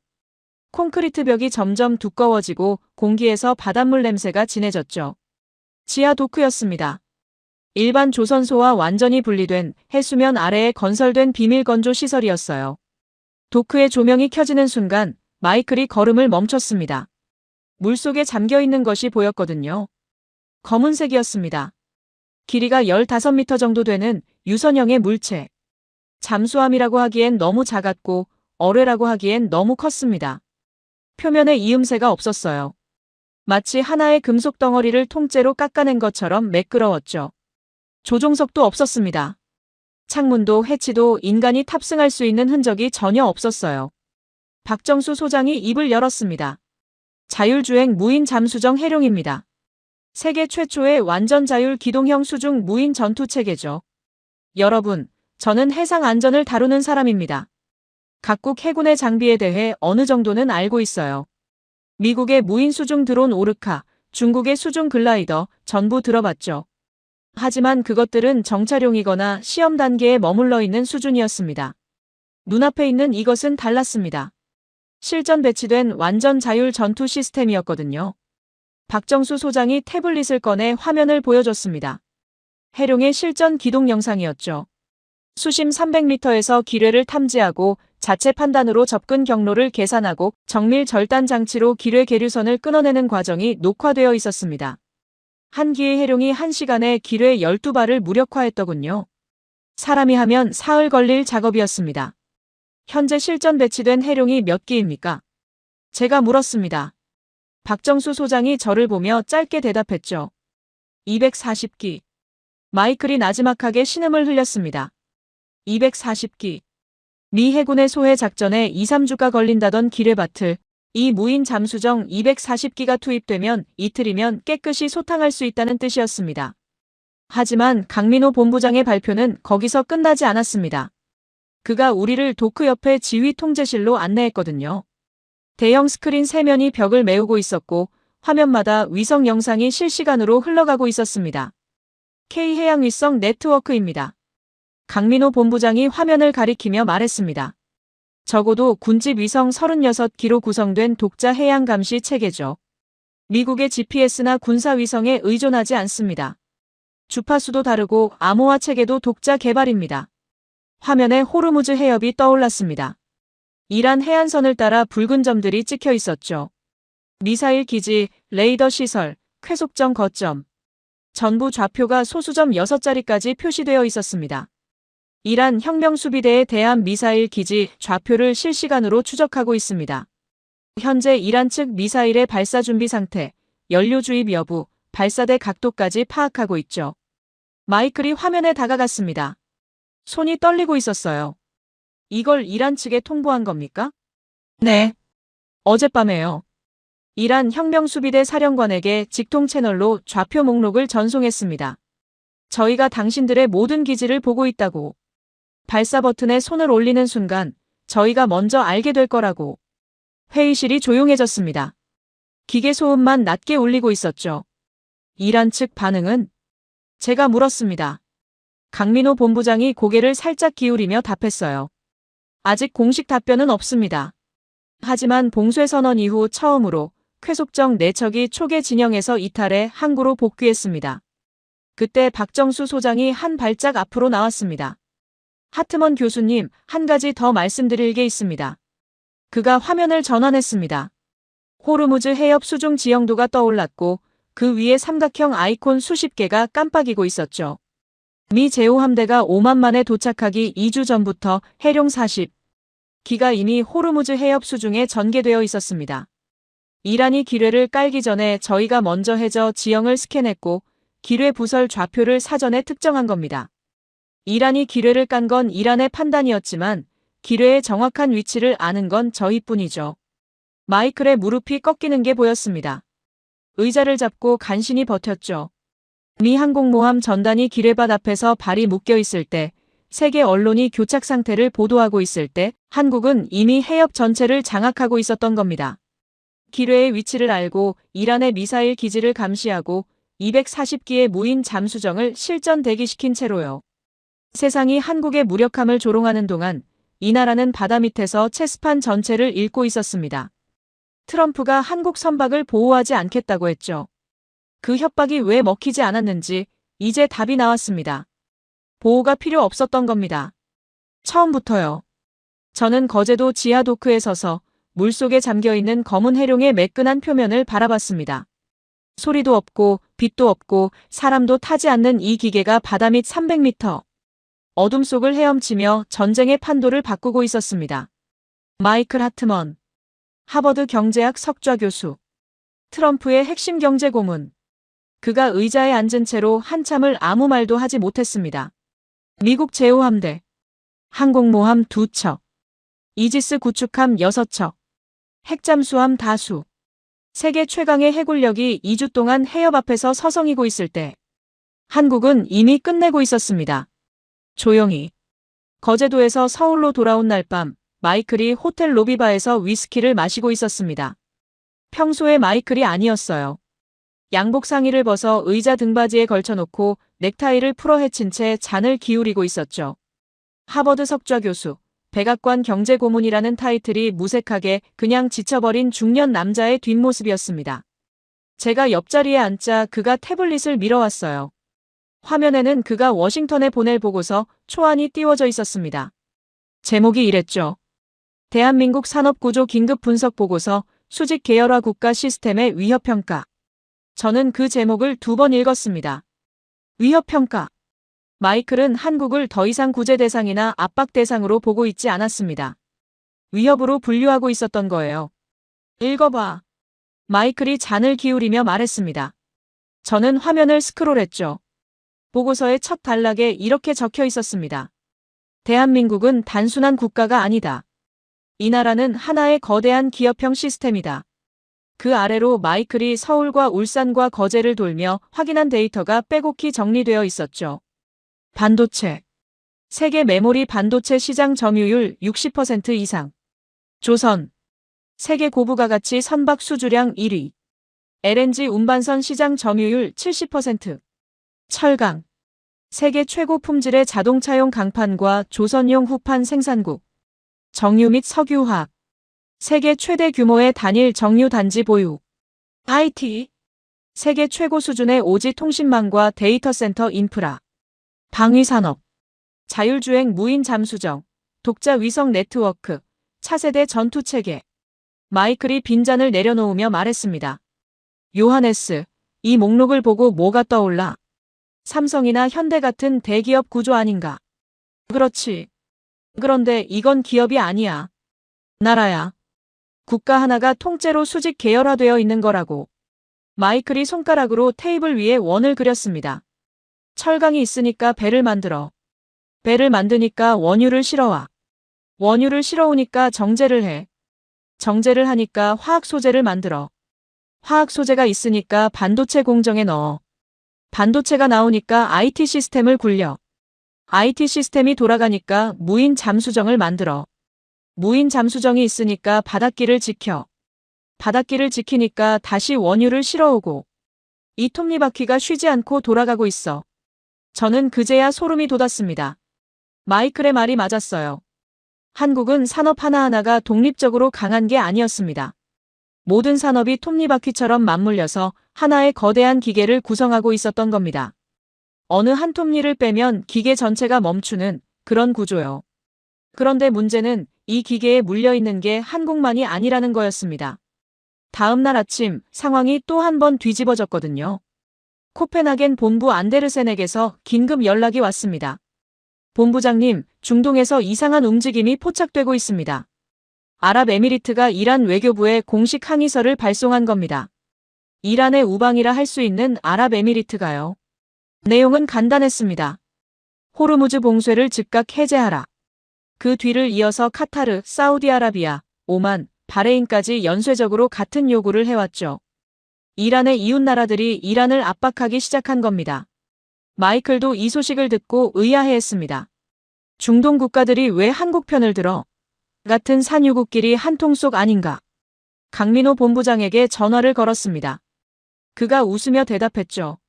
콘크리트 벽이 점점 두꺼워지고 공기에서 바닷물 냄새가 진해졌죠. 지하 도크였습니다. 일반 조선소와 완전히 분리된 해수면 아래에 건설된 비밀 건조 시설이었어요. 도크의 조명이 켜지는 순간 마이클이 걸음을 멈췄습니다. 물속에 잠겨 있는 것이 보였거든요. 검은색이었습니다. 길이가 15m 정도 되는 유선형의 물체. 잠수함이라고 하기엔 너무 작았고 어뢰라고 하기엔 너무 컸습니다. 표면에 이음새가 없었어요. 마치 하나의 금속 덩어리를 통째로 깎아낸 것처럼 매끄러웠죠. 조종석도 없었습니다. 창문도 해치도 인간이 탑승할 수 있는 흔적이 전혀 없었어요. 박정수 소장이 입을 열었습니다. 자율주행 무인 잠수정 해룡입니다. 세계 최초의 완전 자율 기동형 수중 무인 전투 체계죠. 여러분, 저는 해상 안전을 다루는 사람입니다. 각국 해군의 장비에 대해 어느 정도는 알고 있어요. 미국의 무인 수중 드론 오르카, 중국의 수중 글라이더 전부 들어봤죠. 하지만 그것들은 정찰용이거나 시험 단계에 머물러 있는 수준이었습니다. 눈앞에 있는 이것은 달랐습니다. 실전 배치된 완전 자율 전투 시스템이었거든요. 박정수 소장이 태블릿을 꺼내 화면을 보여줬습니다. 해룡의 실전 기동 영상이었죠. 수심 300m에서 기뢰를 탐지하고 자체 판단으로 접근 경로를 계산하고 정밀 절단 장치로 기뢰 계류선을 끊어내는 과정이 녹화되어 있었습니다. 한 기의 해룡이 1시간에 기뢰 12발을 무력화했더군요. 사람이 하면 사흘 걸릴 작업이었습니다. 현재 실전 배치된 해룡이 몇 기입니까? 제가 물었습니다. 박정수 소장이 저를 보며 짧게 대답했죠. 240기. 마이클이 나지막하게 신음을 흘렸습니다. 240기. 미 해군의 소해 작전에 2~3주가 걸린다던 기뢰바틀, 이 무인 잠수정 240기가 투입되면 이틀이면 깨끗이 소탕할 수 있다는 뜻이었습니다. 하지만 강민호 본부장의 발표는 거기서 끝나지 않았습니다. 그가 우리를 도크 옆에 지휘 통제실로 안내했거든요. 대형 스크린 3면이 벽을 메우고 있었고 화면마다 위성 영상이 실시간으로 흘러가고 있었습니다. K해양위성 네트워크입니다. 강민호 본부장이 화면을 가리키며 말했습니다. 적어도 군집 위성 36기로 구성된 독자 해양 감시 체계죠. 미국의 GPS나 군사 위성에 의존하지 않습니다. 주파수도 다르고 암호화 체계도 독자 개발입니다. 화면에 호르무즈 해협이 떠올랐습니다. 이란 해안선을 따라 붉은 점들이 찍혀 있었죠. 미사일 기지, 레이더 시설, 쾌속정 거점. 전부 좌표가 소수점 6자리까지 표시되어 있었습니다. 이란 혁명수비대의 대한 미사일 기지 좌표를 실시간으로 추적하고 있습니다. 현재 이란 측 미사일의 발사 준비 상태, 연료 주입 여부, 발사대 각도까지 파악하고 있죠. 마이클이 화면에 다가갔습니다. 손이 떨리고 있었어요. 이걸 이란 측에 통보한 겁니까? 네. 어젯밤에요. 이란 혁명수비대 사령관에게 직통 채널로 좌표 목록을 전송했습니다. 저희가 당신들의 모든 기지를 보고 있다고. 발사 버튼에 손을 올리는 순간 저희가 먼저 알게 될 거라고. 회의실이 조용해졌습니다. 기계 소음만 낮게 울리고 있었죠. 이란 측 반응은? 제가 물었습니다. 강민호 본부장이 고개를 살짝 기울이며 답했어요. 아직 공식 답변은 없습니다. 하지만 봉쇄 선언 이후 처음으로 쾌속정 4척이 초계 진영에서 이탈해 항구로 복귀했습니다. 그때 박정수 소장이 한 발짝 앞으로 나왔습니다. 하트먼 교수님, 한 가지 더 말씀드릴 게 있습니다. 그가 화면을 전환했습니다. 호르무즈 해협 수중 지형도가 떠올랐고 그 위에 삼각형 아이콘 수십 개가 깜빡이고 있었죠. 미 제호함대가 오만만에 도착하기 2주 전부터 해룡 40기가 이미 호르무즈 해협 수중에 전개되어 있었습니다. 이란이 기뢰를 깔기 전에 저희가 먼저 해저 지형을 스캔했고 기뢰 부설 좌표를 사전에 특정한 겁니다. 이란이 기뢰를 깐 건 이란의 판단이었지만 기뢰의 정확한 위치를 아는 건 저희뿐이죠. 마이클의 무릎이 꺾이는 게 보였습니다. 의자를 잡고 간신히 버텼죠. 미 항공모함 전단이 기뢰밭 앞에서 발이 묶여 있을 때, 세계 언론이 교착 상태를 보도하고 있을 때 한국은 이미 해협 전체를 장악하고 있었던 겁니다. 기뢰의 위치를 알고 이란의 미사일 기지를 감시하고 240기의 무인 잠수정을 실전 대기시킨 채로요. 세상이 한국의 무력함을 조롱하는 동안 이 나라는 바다 밑에서 체스판 전체를 읽고 있었습니다. 트럼프가 한국 선박을 보호하지 않겠다고 했죠. 그 협박이 왜 먹히지 않았는지 이제 답이 나왔습니다. 보호가 필요 없었던 겁니다. 처음부터요. 저는 거제도 지하 도크에 서서 물속에 잠겨있는 검은 해룡의 매끈한 표면을 바라봤습니다. 소리도 없고 빛도 없고 사람도 타지 않는 이 기계가 바다 밑 300m. 어둠 속을 헤엄치며 전쟁의 판도를 바꾸고 있었습니다. 마이클 하트먼, 하버드 경제학 석좌 교수, 트럼프의 핵심 경제 고문. 그가 의자에 앉은 채로 한참을 아무 말도 하지 못했습니다. 미국 제5함대, 항공모함 2척, 이지스 구축함 6척, 핵잠수함 다수. 세계 최강의 해군력이 2주 동안 해협 앞에서 서성이고 있을 때 한국은 이미 끝내고 있었습니다. 조용히. 거제도에서 서울로 돌아온 날 밤 마이클이 호텔 로비바에서 위스키를 마시고 있었습니다. 평소의 마이클이 아니었어요. 양복 상의를 벗어 의자 등받이에 걸쳐놓고 넥타이를 풀어 헤친 채 잔을 기울이고 있었죠. 하버드 석좌 교수, 백악관 경제고문이라는 타이틀이 무색하게 그냥 지쳐버린 중년 남자의 뒷모습이었습니다. 제가 옆자리에 앉자 그가 태블릿을 밀어왔어요. 화면에는 그가 워싱턴에 보낼 보고서 초안이 띄워져 있었습니다. 제목이 이랬죠. 대한민국 산업구조 긴급 분석 보고서 수직 계열화 국가 시스템의 위협평가. 저는 그 제목을 2번 읽었습니다. 위협평가. 마이클은 한국을 더 이상 구제 대상이나 압박 대상으로 보고 있지 않았습니다. 위협으로 분류하고 있었던 거예요. 읽어봐. 마이클이 잔을 기울이며 말했습니다. 저는 화면을 스크롤했죠. 보고서의 첫 단락에 이렇게 적혀 있었습니다. 대한민국은 단순한 국가가 아니다. 이 나라는 하나의 거대한 기업형 시스템이다. 그 아래로 마이클이 서울과 울산과 거제를 돌며 확인한 데이터가 빼곡히 정리되어 있었죠. 반도체. 세계 메모리 반도체 시장 점유율 60% 이상. 조선. 세계 고부가 가치 선박 수주량 1위. LNG 운반선 시장 점유율 70%. 철강. 세계 최고 품질의 자동차용 강판과 조선용 후판 생산국. 정유 및 석유화학. 세계 최대 규모의 단일 정유 단지 보유. IT. 세계 최고 수준의 오지 통신망과 데이터 센터 인프라. 방위산업. 자율주행 무인 잠수정. 독자 위성 네트워크. 차세대 전투체계. 마이클이 빈잔을 내려놓으며 말했습니다. 요하네스, 이 목록을 보고 뭐가 떠올라? 삼성이나 현대 같은 대기업 구조 아닌가? 그렇지. 그런데 이건 기업이 아니야. 나라야. 국가 하나가 통째로 수직 계열화되어 있는 거라고. 마이클이 손가락으로 테이블 위에 원을 그렸습니다. 철강이 있으니까 배를 만들어. 배를 만드니까 원유를 실어와. 원유를 실어오니까 정제를 해. 정제를 하니까 화학 소재를 만들어. 화학 소재가 있으니까 반도체 공정에 넣어. 반도체가 나오니까 IT 시스템을 굴려. IT 시스템이 돌아가니까 무인 잠수정을 만들어. 무인 잠수정이 있으니까 바닷길을 지켜. 바닷길을 지키니까 다시 원유를 실어오고. 이 톱니바퀴가 쉬지 않고 돌아가고 있어. 저는 그제야 소름이 돋았습니다. 마이클의 말이 맞았어요. 한국은 산업 하나하나가 독립적으로 강한 게 아니었습니다. 모든 산업이 톱니바퀴처럼 맞물려서 하나의 거대한 기계를 구성하고 있었던 겁니다. 어느 한 톱니를 빼면 기계 전체가 멈추는 그런 구조요. 그런데 문제는 이 기계에 물려있는 게 한국만이 아니라는 거였습니다. 다음 날 아침 상황이 또 한 번 뒤집어졌거든요. 코펜하겐 본부 안데르센에게서 긴급 연락이 왔습니다. 본부장님, 중동에서 이상한 움직임이 포착되고 있습니다. 아랍에미리트가 이란 외교부에 공식 항의서를 발송한 겁니다. 이란의 우방이라 할 수 있는 아랍에미리트가요. 내용은 간단했습니다. 호르무즈 봉쇄를 즉각 해제하라. 그 뒤를 이어서 카타르, 사우디아라비아, 오만, 바레인까지 연쇄적으로 같은 요구를 해왔죠. 이란의 이웃나라들이 이란을 압박하기 시작한 겁니다. 마이클도 이 소식을 듣고 의아해했습니다. 중동 국가들이 왜 한국 편을 들어? 같은 산유국끼리 한통속 아닌가? 강민호 본부장에게 전화를 걸었습니다. 그가 웃으며 대답했죠.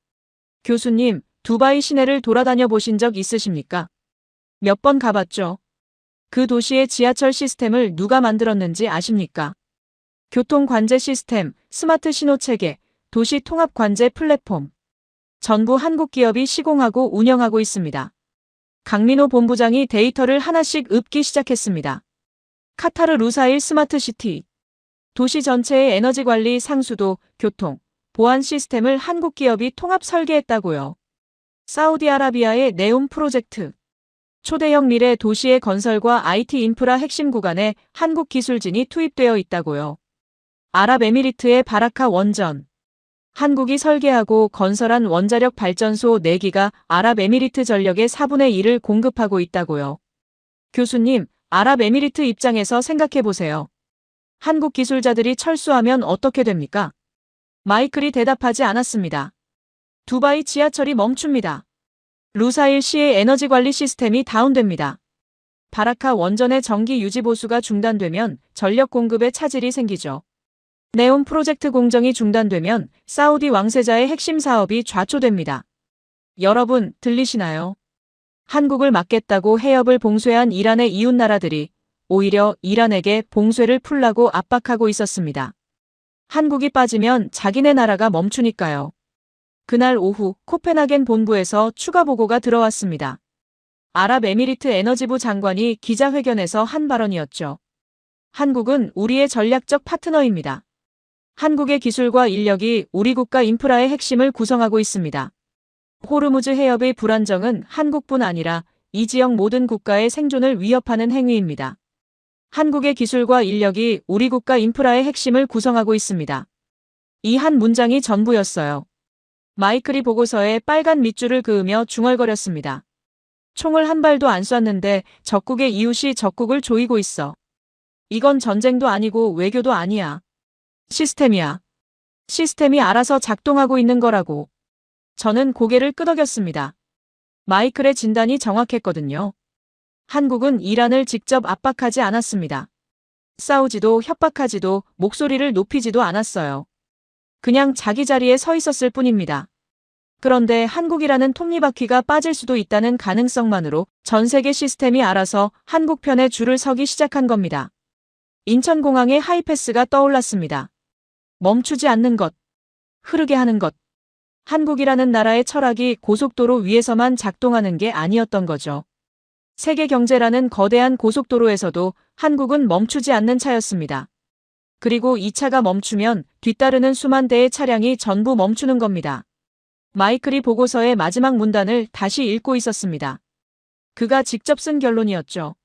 교수님, 두바이 시내를 돌아다녀 보신 적 있으십니까? 몇 번 가봤죠. 그 도시의 지하철 시스템을 누가 만들었는지 아십니까? 교통 관제 시스템, 스마트 신호 체계, 도시 통합 관제 플랫폼. 전부 한국 기업이 시공하고 운영하고 있습니다. 강민호 본부장이 데이터를 하나씩 읊기 시작했습니다. 카타르 루사일 스마트시티. 도시 전체의 에너지 관리, 상수도, 교통, 보안 시스템을 한국 기업이 통합 설계했다고요. 사우디아라비아의 네움 프로젝트. 초대형 미래 도시의 건설과 IT 인프라 핵심 구간에 한국 기술진이 투입되어 있다고요. 아랍에미리트의 바라카 원전. 한국이 설계하고 건설한 원자력 발전소 4기가 아랍에미리트 전력의 4분의 1을 공급하고 있다고요. 교수님, 아랍에미리트 입장에서 생각해보세요. 한국 기술자들이 철수하면 어떻게 됩니까? 마이클이 대답하지 않았습니다. 두바이 지하철이 멈춥니다. 루사일 시의 에너지 관리 시스템이 다운됩니다. 바라카 원전의 전기 유지 보수가 중단되면 전력 공급에 차질이 생기죠. 네온 프로젝트 공정이 중단되면 사우디 왕세자의 핵심 사업이 좌초됩니다. 여러분, 들리시나요? 한국을 막겠다고 해협을 봉쇄한 이란의 이웃 나라들이 오히려 이란에게 봉쇄를 풀라고 압박하고 있었습니다. 한국이 빠지면 자기네 나라가 멈추니까요. 그날 오후 코펜하겐 본부에서 추가 보고가 들어왔습니다. 아랍에미리트 에너지부 장관이 기자회견에서 한 발언이었죠. 한국은 우리의 전략적 파트너입니다. 한국의 기술과 인력이 우리 국가 인프라의 핵심을 구성하고 있습니다. 호르무즈 해협의 불안정은 한국뿐 아니라 이 지역 모든 국가의 생존을 위협하는 행위입니다. 한국의 기술과 인력이 우리 국가 인프라의 핵심을 구성하고 있습니다. 이 한 문장이 전부였어요. 마이클이 보고서에 빨간 밑줄을 그으며 중얼거렸습니다. 총을 한 발도 안 쐈는데 적국의 이웃이 적국을 조이고 있어. 이건 전쟁도 아니고 외교도 아니야. 시스템이야. 시스템이 알아서 작동하고 있는 거라고. 저는 고개를 끄덕였습니다. 마이클의 진단이 정확했거든요. 한국은 이란을 직접 압박하지 않았습니다. 싸우지도 협박하지도 목소리를 높이지도 않았어요. 그냥 자기 자리에 서 있었을 뿐입니다. 그런데 한국이라는 톱니바퀴가 빠질 수도 있다는 가능성만으로 전 세계 시스템이 알아서 한국 편에 줄을 서기 시작한 겁니다. 인천공항의 하이패스가 떠올랐습니다. 멈추지 않는 것, 흐르게 하는 것. 한국이라는 나라의 철학이 고속도로 위에서만 작동하는 게 아니었던 거죠. 세계 경제라는 거대한 고속도로에서도 한국은 멈추지 않는 차였습니다. 그리고 이 차가 멈추면 뒤따르는 수만 대의 차량이 전부 멈추는 겁니다. 마이클이 보고서의 마지막 문단을 다시 읽고 있었습니다. 그가 직접 쓴 결론이었죠.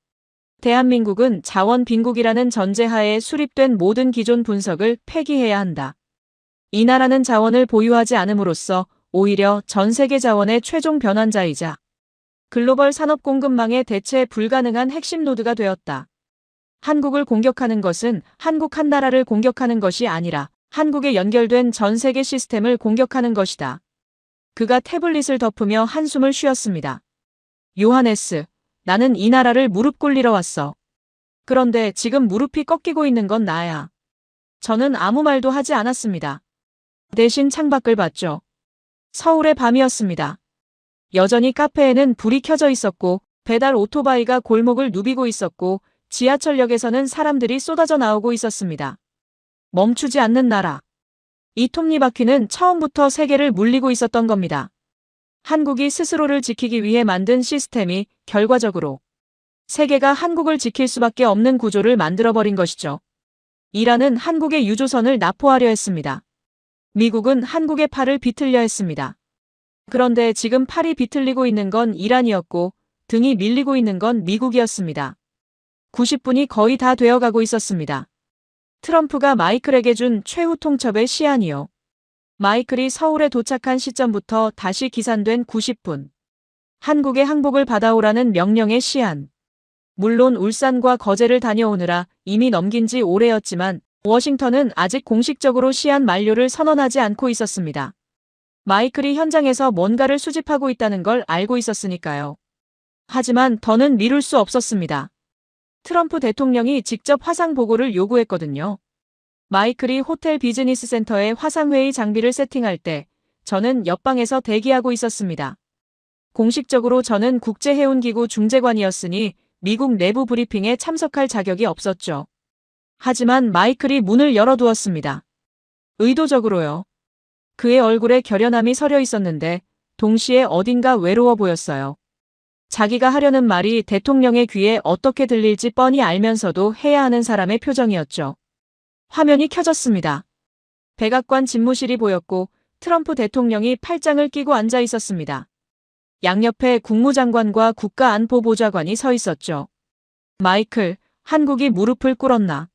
대한민국은 자원 빈국이라는 전제하에 수립된 모든 기존 분석을 폐기해야 한다. 이 나라는 자원을 보유하지 않음으로써 오히려 전 세계 자원의 최종 변환자이자 글로벌 산업 공급망의 대체 불가능한 핵심 노드가 되었다. 한국을 공격하는 것은 한국 한 나라를 공격하는 것이 아니라 한국에 연결된 전 세계 시스템을 공격하는 것이다. 그가 태블릿을 덮으며 한숨을 쉬었습니다. 요하네스, 나는 이 나라를 무릎 꿇리러 왔어. 그런데 지금 무릎이 꺾이고 있는 건 나야. 저는 아무 말도 하지 않았습니다. 대신 창밖을 봤죠. 서울의 밤이었습니다. 여전히 카페에는 불이 켜져 있었고 배달 오토바이가 골목을 누비고 있었고 지하철역에서는 사람들이 쏟아져 나오고 있었습니다. 멈추지 않는 나라. 이 톱니바퀴는 처음부터 세계를 물리고 있었던 겁니다. 한국이 스스로를 지키기 위해 만든 시스템이 결과적으로 세계가 한국을 지킬 수밖에 없는 구조를 만들어버린 것이죠. 이란은 한국의 유조선을 납포하려 했습니다. 미국은 한국의 팔을 비틀려 했습니다. 그런데 지금 팔이 비틀리고 있는 건 이란이었고 등이 밀리고 있는 건 미국이었습니다. 90분이 거의 다 되어가고 있었습니다. 트럼프가 마이클에게 준 최후 통첩의 시한이요. 마이클이 서울에 도착한 시점부터 다시 기산된 90분. 한국의 항복을 받아오라는 명령의 시한. 물론 울산과 거제를 다녀오느라 이미 넘긴 지 오래였지만 워싱턴은 아직 공식적으로 시한 만료를 선언하지 않고 있었습니다. 마이클이 현장에서 뭔가를 수집하고 있다는 걸 알고 있었으니까요. 하지만 더는 미룰 수 없었습니다. 트럼프 대통령이 직접 화상 보고를 요구했거든요. 마이클이 호텔 비즈니스 센터에 화상회의 장비를 세팅할 때 저는 옆방에서 대기하고 있었습니다. 공식적으로 저는 국제해운기구 중재관이었으니 미국 내부 브리핑에 참석할 자격이 없었죠. 하지만 마이클이 문을 열어두었습니다. 의도적으로요. 그의 얼굴에 결연함이 서려 있었는데 동시에 어딘가 외로워 보였어요. 자기가 하려는 말이 대통령의 귀에 어떻게 들릴지 뻔히 알면서도 해야 하는 사람의 표정이었죠. 화면이 켜졌습니다. 백악관 집무실이 보였고 트럼프 대통령이 팔짱을 끼고 앉아 있었습니다. 양옆에 국무장관과 국가안보보좌관이 서 있었죠. 마이클, 한국이 무릎을 꿇었나?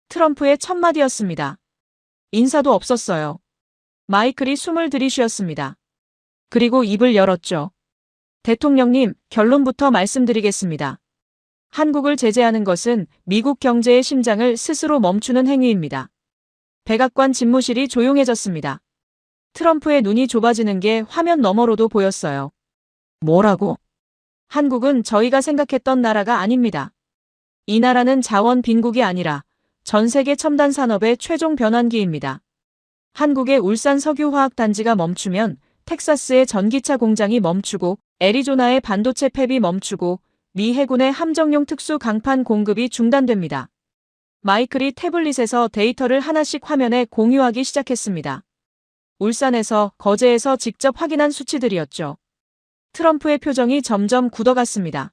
트럼프의 첫 마디였습니다. 인사도 없었어요. 마이클이 숨을 들이쉬었습니다. 그리고 입을 열었죠. 대통령님, 결론부터 말씀드리겠습니다. 한국을 제재하는 것은 미국 경제의 심장을 스스로 멈추는 행위입니다. 백악관 집무실이 조용해졌습니다. 트럼프의 눈이 좁아지는 게 화면 너머로도 보였어요. 뭐라고? 한국은 저희가 생각했던 나라가 아닙니다. 이 나라는 자원 빈국이 아니라 전 세계 첨단 산업의 최종 변환기입니다. 한국의 울산 석유화학단지가 멈추면 텍사스의 전기차 공장이 멈추고 애리조나의 반도체 팹이 멈추고 미 해군의 함정용 특수 강판 공급이 중단됩니다. 마이클이 태블릿에서 데이터를 하나씩 화면에 공유하기 시작했습니다. 울산에서 거제에서 직접 확인한 수치들이었죠. 트럼프의 표정이 점점 굳어갔습니다.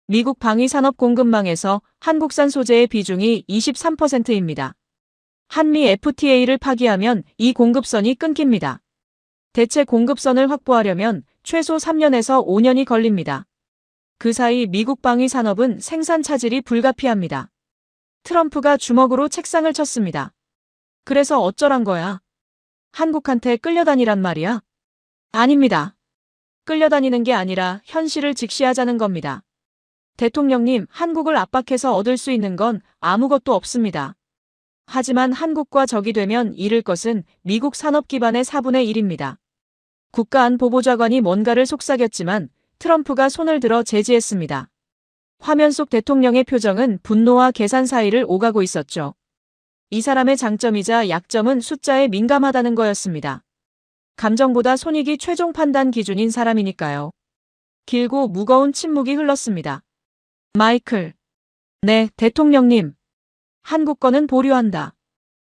미국 방위산업 공급망에서 한국산 소재의 비중이 23%입니다. 한미 FTA를 파기하면 이 공급선이 끊깁니다. 대체 공급선을 확보하려면 최소 3년에서 5년이 걸립니다. 그 사이 미국 방위산업은 생산 차질이 불가피합니다. 트럼프가 주먹으로 책상을 쳤습니다. 그래서 어쩌란 거야? 한국한테 끌려다니란 말이야? 아닙니다. 끌려다니는 게 아니라 현실을 직시하자는 겁니다. 대통령님, 한국을 압박해서 얻을 수 있는 건 아무것도 없습니다. 하지만 한국과 적이 되면 잃을 것은 미국 산업 기반의 4분의 1입니다. 국가안보보좌관이 뭔가를 속삭였지만 트럼프가 손을 들어 제지했습니다. 화면 속 대통령의 표정은 분노와 계산 사이를 오가고 있었죠. 이 사람의 장점이자 약점은 숫자에 민감하다는 거였습니다. 감정보다 손익이 최종 판단 기준인 사람이니까요. 길고 무거운 침묵이 흘렀습니다. 마이클. 네, 대통령님. 한국 거는 보류한다.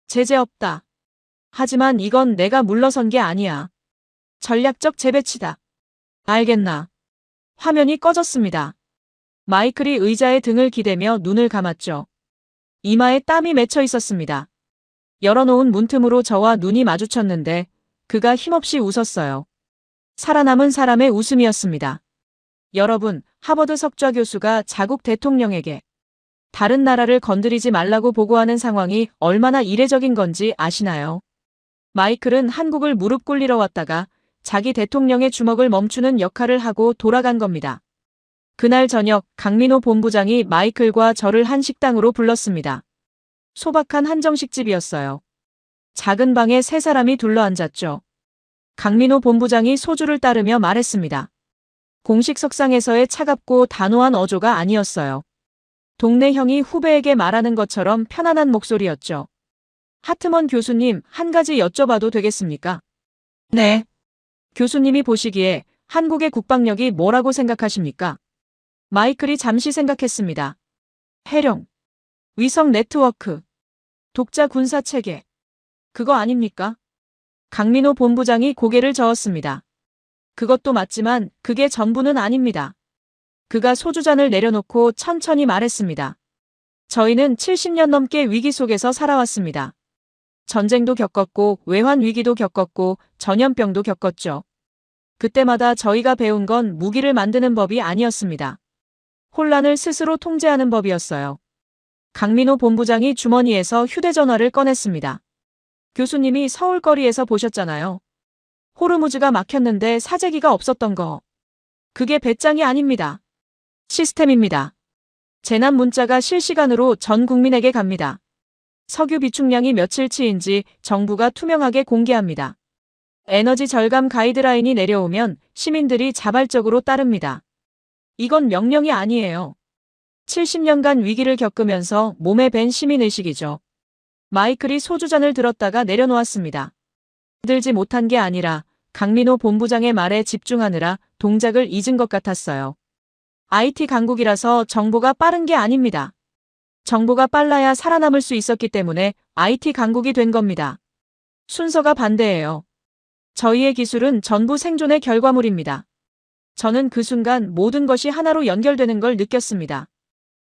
제재 없다. 하지만 이건 내가 물러선 게 아니야. 전략적 재배치다. 알겠나? 화면이 꺼졌습니다. 마이클이 의자에 등을 기대며 눈을 감았죠. 이마에 땀이 맺혀 있었습니다. 열어놓은 문틈으로 저와 눈이 마주쳤는데 그가 힘없이 웃었어요. 살아남은 사람의 웃음이었습니다. 여러분, 하버드 석좌 교수가 자국 대통령에게 다른 나라를 건드리지 말라고 보고하는 상황이 얼마나 이례적인 건지 아시나요? 마이클은 한국을 무릎 꿇리러 왔다가 자기 대통령의 주먹을 멈추는 역할을 하고 돌아간 겁니다. 그날 저녁 강민호 본부장이 마이클과 저를 한 식당으로 불렀습니다. 소박한 한정식집이었어요. 작은 방에 세 사람이 둘러앉았죠. 강민호 본부장이 소주를 따르며 말했습니다. 공식 석상에서의 차갑고 단호한 어조가 아니었어요. 동네 형이 후배에게 말하는 것처럼 편안한 목소리였죠. 하트먼 교수님, 한 가지 여쭤봐도 되겠습니까? 네. 교수님이 보시기에 한국의 국방력이 뭐라고 생각하십니까? 마이클이 잠시 생각했습니다. 해령, 위성 네트워크, 독자 군사 체계. 그거 아닙니까? 강민호 본부장이 고개를 저었습니다. 그것도 맞지만 그게 전부는 아닙니다. 그가 소주잔을 내려놓고 천천히 말했습니다. 저희는 70년 넘게 위기 속에서 살아왔습니다. 전쟁도 겪었고 외환 위기도 겪었고 전염병도 겪었죠. 그때마다 저희가 배운 건 무기를 만드는 법이 아니었습니다. 혼란을 스스로 통제하는 법이었어요. 강민호 본부장이 주머니에서 휴대전화를 꺼냈습니다. 교수님이 서울거리에서 보셨잖아요. 호르무즈가 막혔는데 사재기가 없었던 거. 그게 배짱이 아닙니다. 시스템입니다. 재난 문자가 실시간으로 전 국민에게 갑니다. 석유 비축량이 며칠치인지 정부가 투명하게 공개합니다. 에너지 절감 가이드라인이 내려오면 시민들이 자발적으로 따릅니다. 이건 명령이 아니에요. 70년간 위기를 겪으면서 몸에 밴 시민의식이죠. 마이클이 소주잔을 들었다가 내려놓았습니다. 들지 못한 게 아니라 강민호 본부장의 말에 집중하느라 동작을 잊은 것 같았어요. IT 강국이라서 정보가 빠른 게 아닙니다. 정보가 빨라야 살아남을 수 있었기 때문에 IT 강국이 된 겁니다. 순서가 반대예요. 저희의 기술은 전부 생존의 결과물입니다. 저는 그 순간 모든 것이 하나로 연결되는 걸 느꼈습니다.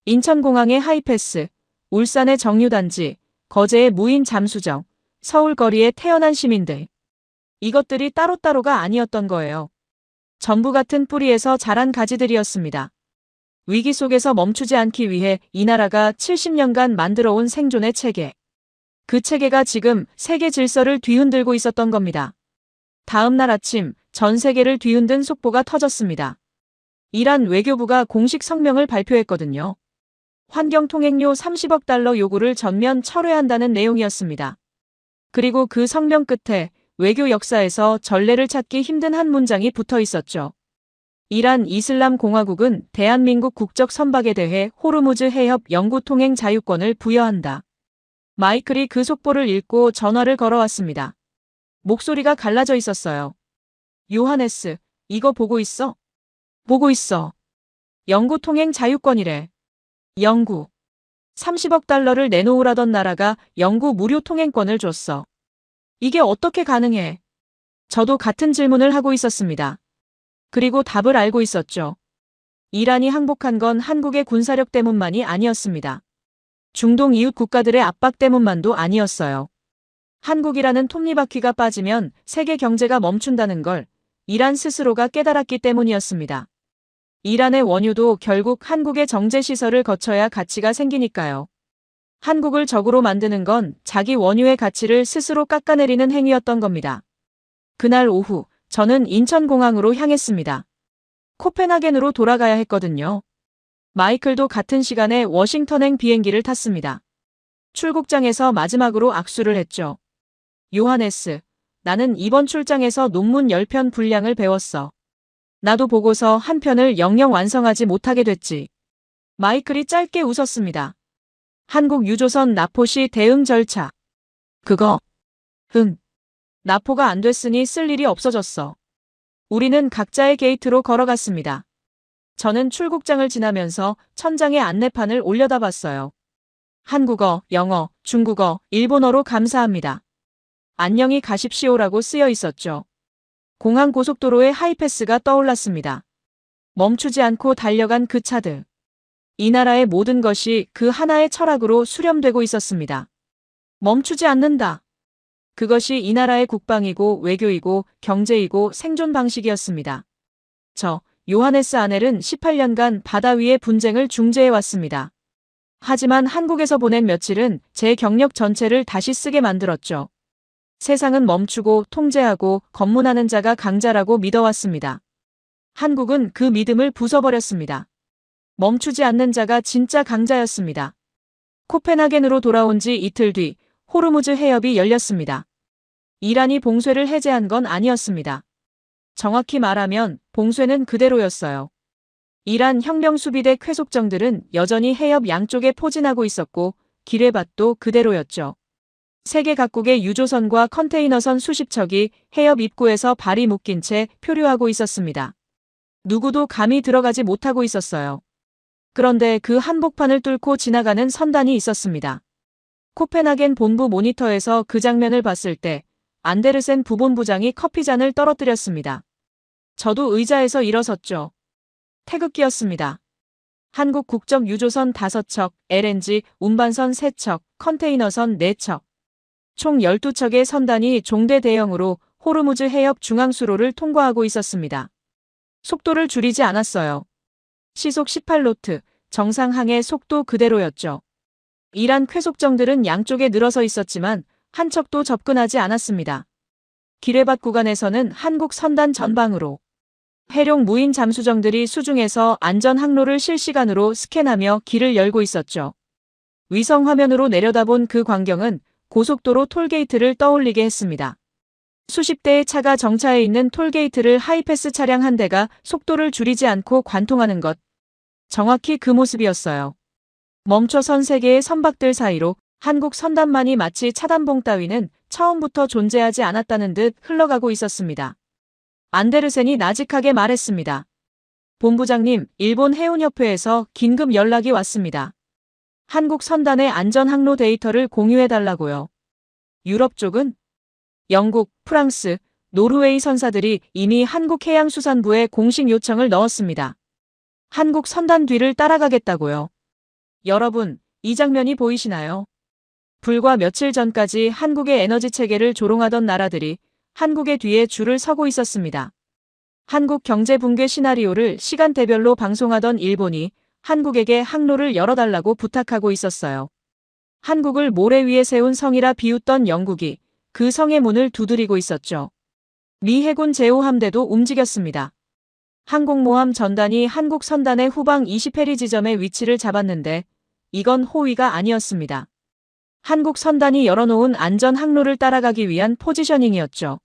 인천공항의 하이패스, 울산의 정유단지, 거제의 무인 잠수정, 서울거리에 태어난 시민들. 이것들이 따로따로가 아니었던 거예요. 전부 같은 뿌리에서 자란 가지들이었습니다. 위기 속에서 멈추지 않기 위해 이 나라가 70년간 만들어온 생존의 체계. 그 체계가 지금 세계 질서를 뒤흔들고 있었던 겁니다. 다음 날 아침 전 세계를 뒤흔든 속보가 터졌습니다. 이란 외교부가 공식 성명을 발표했거든요. 환경통행료 30억 달러 요구를 전면 철회한다는 내용이었습니다. 그리고 그 성명 끝에 외교 역사에서 전례를 찾기 힘든 한 문장이 붙어 있었죠. 이란 이슬람 공화국은 대한민국 국적 선박에 대해 호르무즈 해협 영구 통행 자유권을 부여한다. 마이클이 그 속보를 읽고 전화를 걸어왔습니다. 목소리가 갈라져 있었어요. 요하네스, 이거 보고 있어? 보고 있어. 영구 통행 자유권이래. 영구. 30억 달러를 내놓으라던 나라가 영구 무료 통행권을 줬어. 이게 어떻게 가능해? 저도 같은 질문을 하고 있었습니다. 그리고 답을 알고 있었죠. 이란이 항복한 건 한국의 군사력 때문만이 아니었습니다. 중동 이웃 국가들의 압박 때문만도 아니었어요. 한국이라는 톱니바퀴가 빠지면 세계 경제가 멈춘다는 걸 이란 스스로가 깨달았기 때문이었습니다. 이란의 원유도 결국 한국의 정제시설을 거쳐야 가치가 생기니까요. 한국을 적으로 만드는 건 자기 원유의 가치를 스스로 깎아내리는 행위였던 겁니다. 그날 오후 저는 인천공항으로 향했습니다. 코펜하겐으로 돌아가야 했거든요. 마이클도 같은 시간에 워싱턴행 비행기를 탔습니다. 출국장에서 마지막으로 악수를 했죠. 요하네스, 나는 이번 출장에서 논문 10편 분량을 배웠어. 나도 보고서 한 편을 영영 완성하지 못하게 됐지. 마이클이 짧게 웃었습니다. 한국 유조선 나포시 대응 절차. 그거. 나포가 안 됐으니 쓸 일이 없어졌어. 우리는 각자의 게이트로 걸어갔습니다. 저는 출국장을 지나면서 천장에 안내판을 올려다봤어요. 한국어, 영어, 중국어, 일본어로 감사합니다. 안녕히 가십시오라고 쓰여 있었죠. 공항 고속도로에 하이패스가 떠올랐습니다. 멈추지 않고 달려간 그 차들. 이 나라의 모든 것이 그 하나의 철학으로 수렴되고 있었습니다. 멈추지 않는다. 그것이 이 나라의 국방이고 외교이고 경제이고 생존 방식이었습니다. 요하네스 아넬은 18년간 바다 위의 분쟁을 중재해왔습니다. 하지만 한국에서 보낸 며칠은 제 경력 전체를 다시 쓰게 만들었죠. 세상은 멈추고 통제하고 검문하는 자가 강자라고 믿어왔습니다. 한국은 그 믿음을 부숴버렸습니다. 멈추지 않는 자가 진짜 강자였습니다. 코펜하겐으로 돌아온 지 이틀 뒤 호르무즈 해협이 열렸습니다. 이란이 봉쇄를 해제한 건 아니었습니다. 정확히 말하면 봉쇄는 그대로였어요. 이란 혁명수비대 쾌속정들은 여전히 해협 양쪽에 포진하고 있었고 기뢰밭도 그대로였죠. 세계 각국의 유조선과 컨테이너선 수십 척이 해협 입구에서 발이 묶인 채 표류하고 있었습니다. 누구도 감히 들어가지 못하고 있었어요. 그런데 그 한복판을 뚫고 지나가는 선단이 있었습니다. 코펜하겐 본부 모니터에서 그 장면을 봤을 때 안데르센 부본부장이 커피잔을 떨어뜨렸습니다. 저도 의자에서 일어섰죠. 태극기였습니다. 한국 국적 유조선 5척, LNG, 운반선 3척, 컨테이너선 4척. 총 12척의 선단이 종대 대형으로 호르무즈 해협 중앙수로를 통과하고 있었습니다. 속도를 줄이지 않았어요. 시속 18노트, 정상항해 속도 그대로였죠. 이란 쾌속정들은 양쪽에 늘어서 있었지만 한 척도 접근하지 않았습니다. 기뢰밭 구간에서는 한국 선단 전방으로 해룡 무인 잠수정들이 수중에서 안전 항로를 실시간으로 스캔하며 길을 열고 있었죠. 위성 화면으로 내려다본 그 광경은 고속도로 톨게이트를 떠올리게 했습니다. 수십 대의 차가 정차해 있는 톨게이트를 하이패스 차량 한 대가 속도를 줄이지 않고 관통하는 것. 정확히 그 모습이었어요. 멈춰선 3개의 선박들 사이로 한국 선단만이 마치 차단봉 따위는 처음부터 존재하지 않았다는 듯 흘러가고 있었습니다. 안데르센이 나직하게 말했습니다. 본부장님, 일본 해운협회에서 긴급 연락이 왔습니다. 한국 선단의 안전 항로 데이터를 공유해달라고요. 유럽 쪽은 영국, 프랑스, 노르웨이 선사들이 이미 한국해양수산부에 공식 요청을 넣었습니다. 한국 선단 뒤를 따라가겠다고요. 여러분, 이 장면이 보이시나요? 불과 며칠 전까지 한국의 에너지 체계를 조롱하던 나라들이 한국의 뒤에 줄을 서고 있었습니다. 한국 경제 붕괴 시나리오를 시간대별로 방송하던 일본이 한국에게 항로를 열어달라고 부탁하고 있었어요. 한국을 모래 위에 세운 성이라 비웃던 영국이 그 성의 문을 두드리고 있었죠. 미 해군 제5함대도 움직였습니다. 항공모함 전단이 한국 선단의 후방 20해리 지점에 위치를 잡았는데 이건 호위가 아니었습니다. 한국 선단이 열어놓은 안전 항로를 따라가기 위한 포지셔닝이었죠.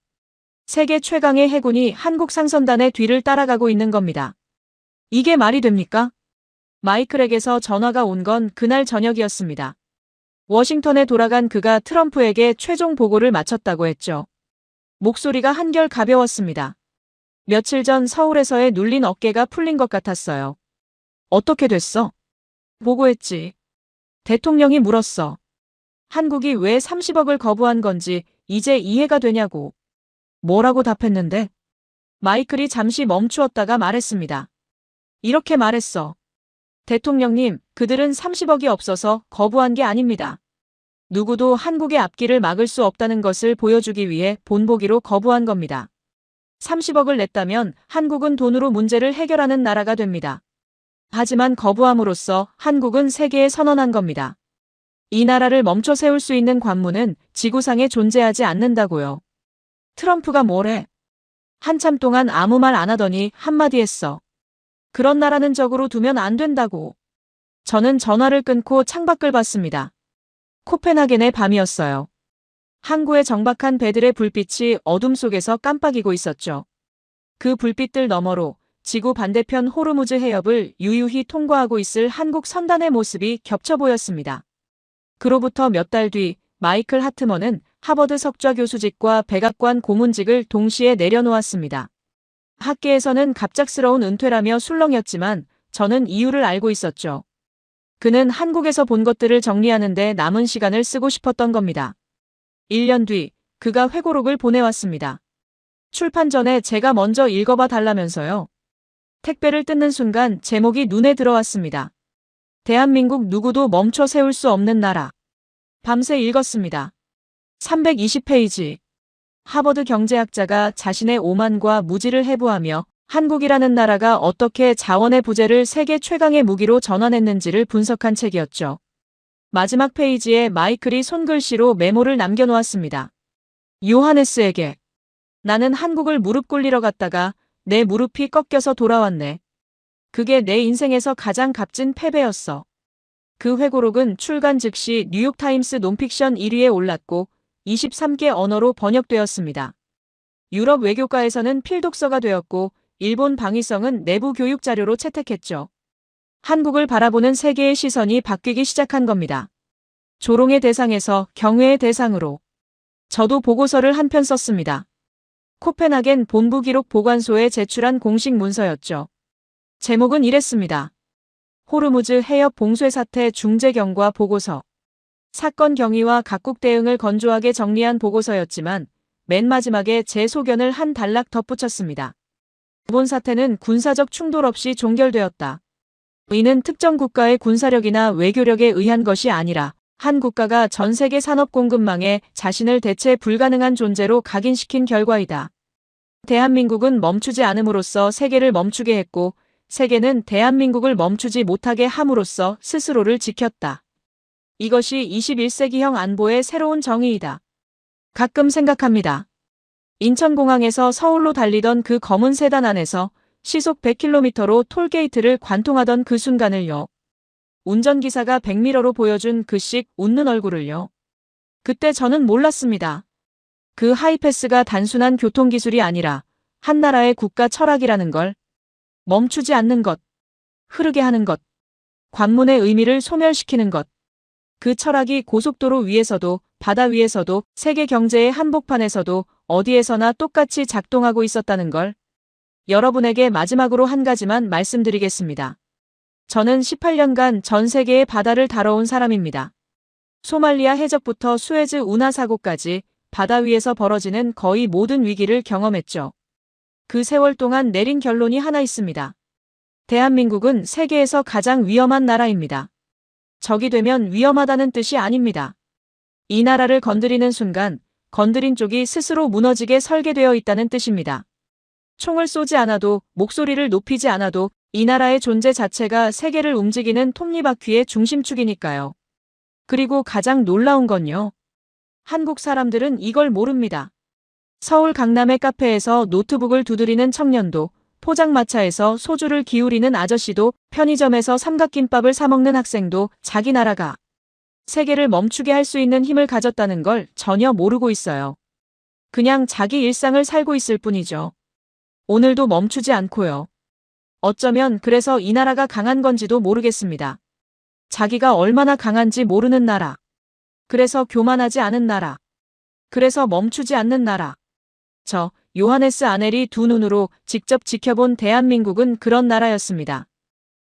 세계 최강의 해군이 한국 상선단의 뒤를 따라가고 있는 겁니다. 이게 말이 됩니까? 마이클에게서 전화가 온 건 그날 저녁이었습니다. 워싱턴에 돌아간 그가 트럼프에게 최종 보고를 마쳤다고 했죠. 목소리가 한결 가벼웠습니다. 며칠 전 서울에서의 눌린 어깨가 풀린 것 같았어요. 어떻게 됐어? 보고했지. 대통령이 물었어. 한국이 왜 30억을 거부한 건지 이제 이해가 되냐고. 뭐라고 답했는데? 마이클이 잠시 멈추었다가 말했습니다. 이렇게 말했어. 대통령님, 그들은 30억이 없어서 거부한 게 아닙니다. 누구도 한국의 앞길을 막을 수 없다는 것을 보여주기 위해 본보기로 거부한 겁니다. 30억을 냈다면 한국은 돈으로 문제를 해결하는 나라가 됩니다. 하지만 거부함으로써 한국은 세계에 선언한 겁니다. 이 나라를 멈춰 세울 수 있는 관문은 지구상에 존재하지 않는다고요. 트럼프가 뭐래? 한참 동안 아무 말 안 하더니 한마디 했어. 그런 나라는 적으로 두면 안 된다고. 저는 전화를 끊고 창밖을 봤습니다. 코펜하겐의 밤이었어요. 항구의 정박한 배들의 불빛이 어둠 속에서 깜빡이고 있었죠. 그 불빛들 너머로 지구 반대편 호르무즈 해협을 유유히 통과하고 있을 한국 선단의 모습이 겹쳐 보였습니다. 그로부터 몇 달 뒤 마이클 하트먼은 하버드 석좌 교수직과 백악관 고문직을 동시에 내려놓았습니다. 학계에서는 갑작스러운 은퇴라며 술렁였지만 저는 이유를 알고 있었죠. 그는 한국에서 본 것들을 정리하는데 남은 시간을 쓰고 싶었던 겁니다. 1년 뒤 그가 회고록을 보내왔습니다. 출판 전에 제가 먼저 읽어봐 달라면서요. 택배를 뜯는 순간 제목이 눈에 들어왔습니다. 대한민국 누구도 멈춰 세울 수 없는 나라. 밤새 읽었습니다. 320페이지. 하버드 경제학자가 자신의 오만과 무지를 해부하며 한국이라는 나라가 어떻게 자원의 부재를 세계 최강의 무기로 전환했는지를 분석한 책이었죠. 마지막 페이지에 마이클이 손글씨로 메모를 남겨놓았습니다. 요하네스에게. 나는 한국을 무릎 꿇리러 갔다가 내 무릎이 꺾여서 돌아왔네. 그게 내 인생에서 가장 값진 패배였어. 그 회고록은 출간 즉시 뉴욕타임스 논픽션 1위에 올랐고 23개 언어로 번역되었습니다. 유럽 외교과에서는 필독서가 되었고 일본 방위성은 내부 교육 자료로 채택했죠. 한국을 바라보는 세계의 시선이 바뀌기 시작한 겁니다. 조롱의 대상에서 경외의 대상으로. 저도 보고서를 한 편 썼습니다. 코펜하겐 본부기록 보관소에 제출한 공식 문서였죠. 제목은 이랬습니다. 호르무즈 해협 봉쇄 사태 중재 경과 보고서. 사건 경위와 각국 대응을 건조하게 정리한 보고서였지만 맨 마지막에 제 소견을 한 단락 덧붙였습니다. 이번 사태는 군사적 충돌 없이 종결되었다. 이는 특정 국가의 군사력이나 외교력에 의한 것이 아니라 한 국가가 전 세계 산업 공급망에 자신을 대체 불가능한 존재로 각인시킨 결과이다. 대한민국은 멈추지 않음으로써 세계를 멈추게 했고 세계는 대한민국을 멈추지 못하게 함으로써 스스로를 지켰다. 이것이 21세기형 안보의 새로운 정의이다. 가끔 생각합니다. 인천공항에서 서울로 달리던 그 검은 세단 안에서 시속 100km로 톨게이트를 관통하던 그 순간을요. 운전기사가 백미러로 보여준 그 씩 웃는 얼굴을요. 그때 저는 몰랐습니다. 그 하이패스가 단순한 교통기술이 아니라 한 나라의 국가 철학이라는 걸. 멈추지 않는 것, 흐르게 하는 것, 관문의 의미를 소멸시키는 것. 그 철학이 고속도로 위에서도 바다 위에서도 세계 경제의 한복판에서도 어디에서나 똑같이 작동하고 있었다는 걸. 여러분에게 마지막으로 한 가지만 말씀드리겠습니다. 저는 18년간 전 세계의 바다를 다뤄온 사람입니다. 소말리아 해적부터 수에즈 운하 사고까지 바다 위에서 벌어지는 거의 모든 위기를 경험했죠. 그 세월 동안 내린 결론이 하나 있습니다. 대한민국은 세계에서 가장 위험한 나라입니다. 적이 되면 위험하다는 뜻이 아닙니다. 이 나라를 건드리는 순간 건드린 쪽이 스스로 무너지게 설계되어 있다는 뜻입니다. 총을 쏘지 않아도, 목소리를 높이지 않아도 이 나라의 존재 자체가 세계를 움직이는 톱니바퀴의 중심축이니까요. 그리고 가장 놀라운 건요. 한국 사람들은 이걸 모릅니다. 서울 강남의 카페에서 노트북을 두드리는 청년도, 포장마차에서 소주를 기울이는 아저씨도, 편의점에서 삼각김밥을 사 먹는 학생도 자기 나라가 세계를 멈추게 할 수 있는 힘을 가졌다는 걸 전혀 모르고 있어요. 그냥 자기 일상을 살고 있을 뿐이죠. 오늘도 멈추지 않고요. 어쩌면 그래서 이 나라가 강한 건지도 모르겠습니다. 자기가 얼마나 강한지 모르는 나라. 그래서 교만하지 않은 나라. 그래서 멈추지 않는 나라. 저 요하네스 아넬이 두 눈으로 직접 지켜본 대한민국은 그런 나라였습니다.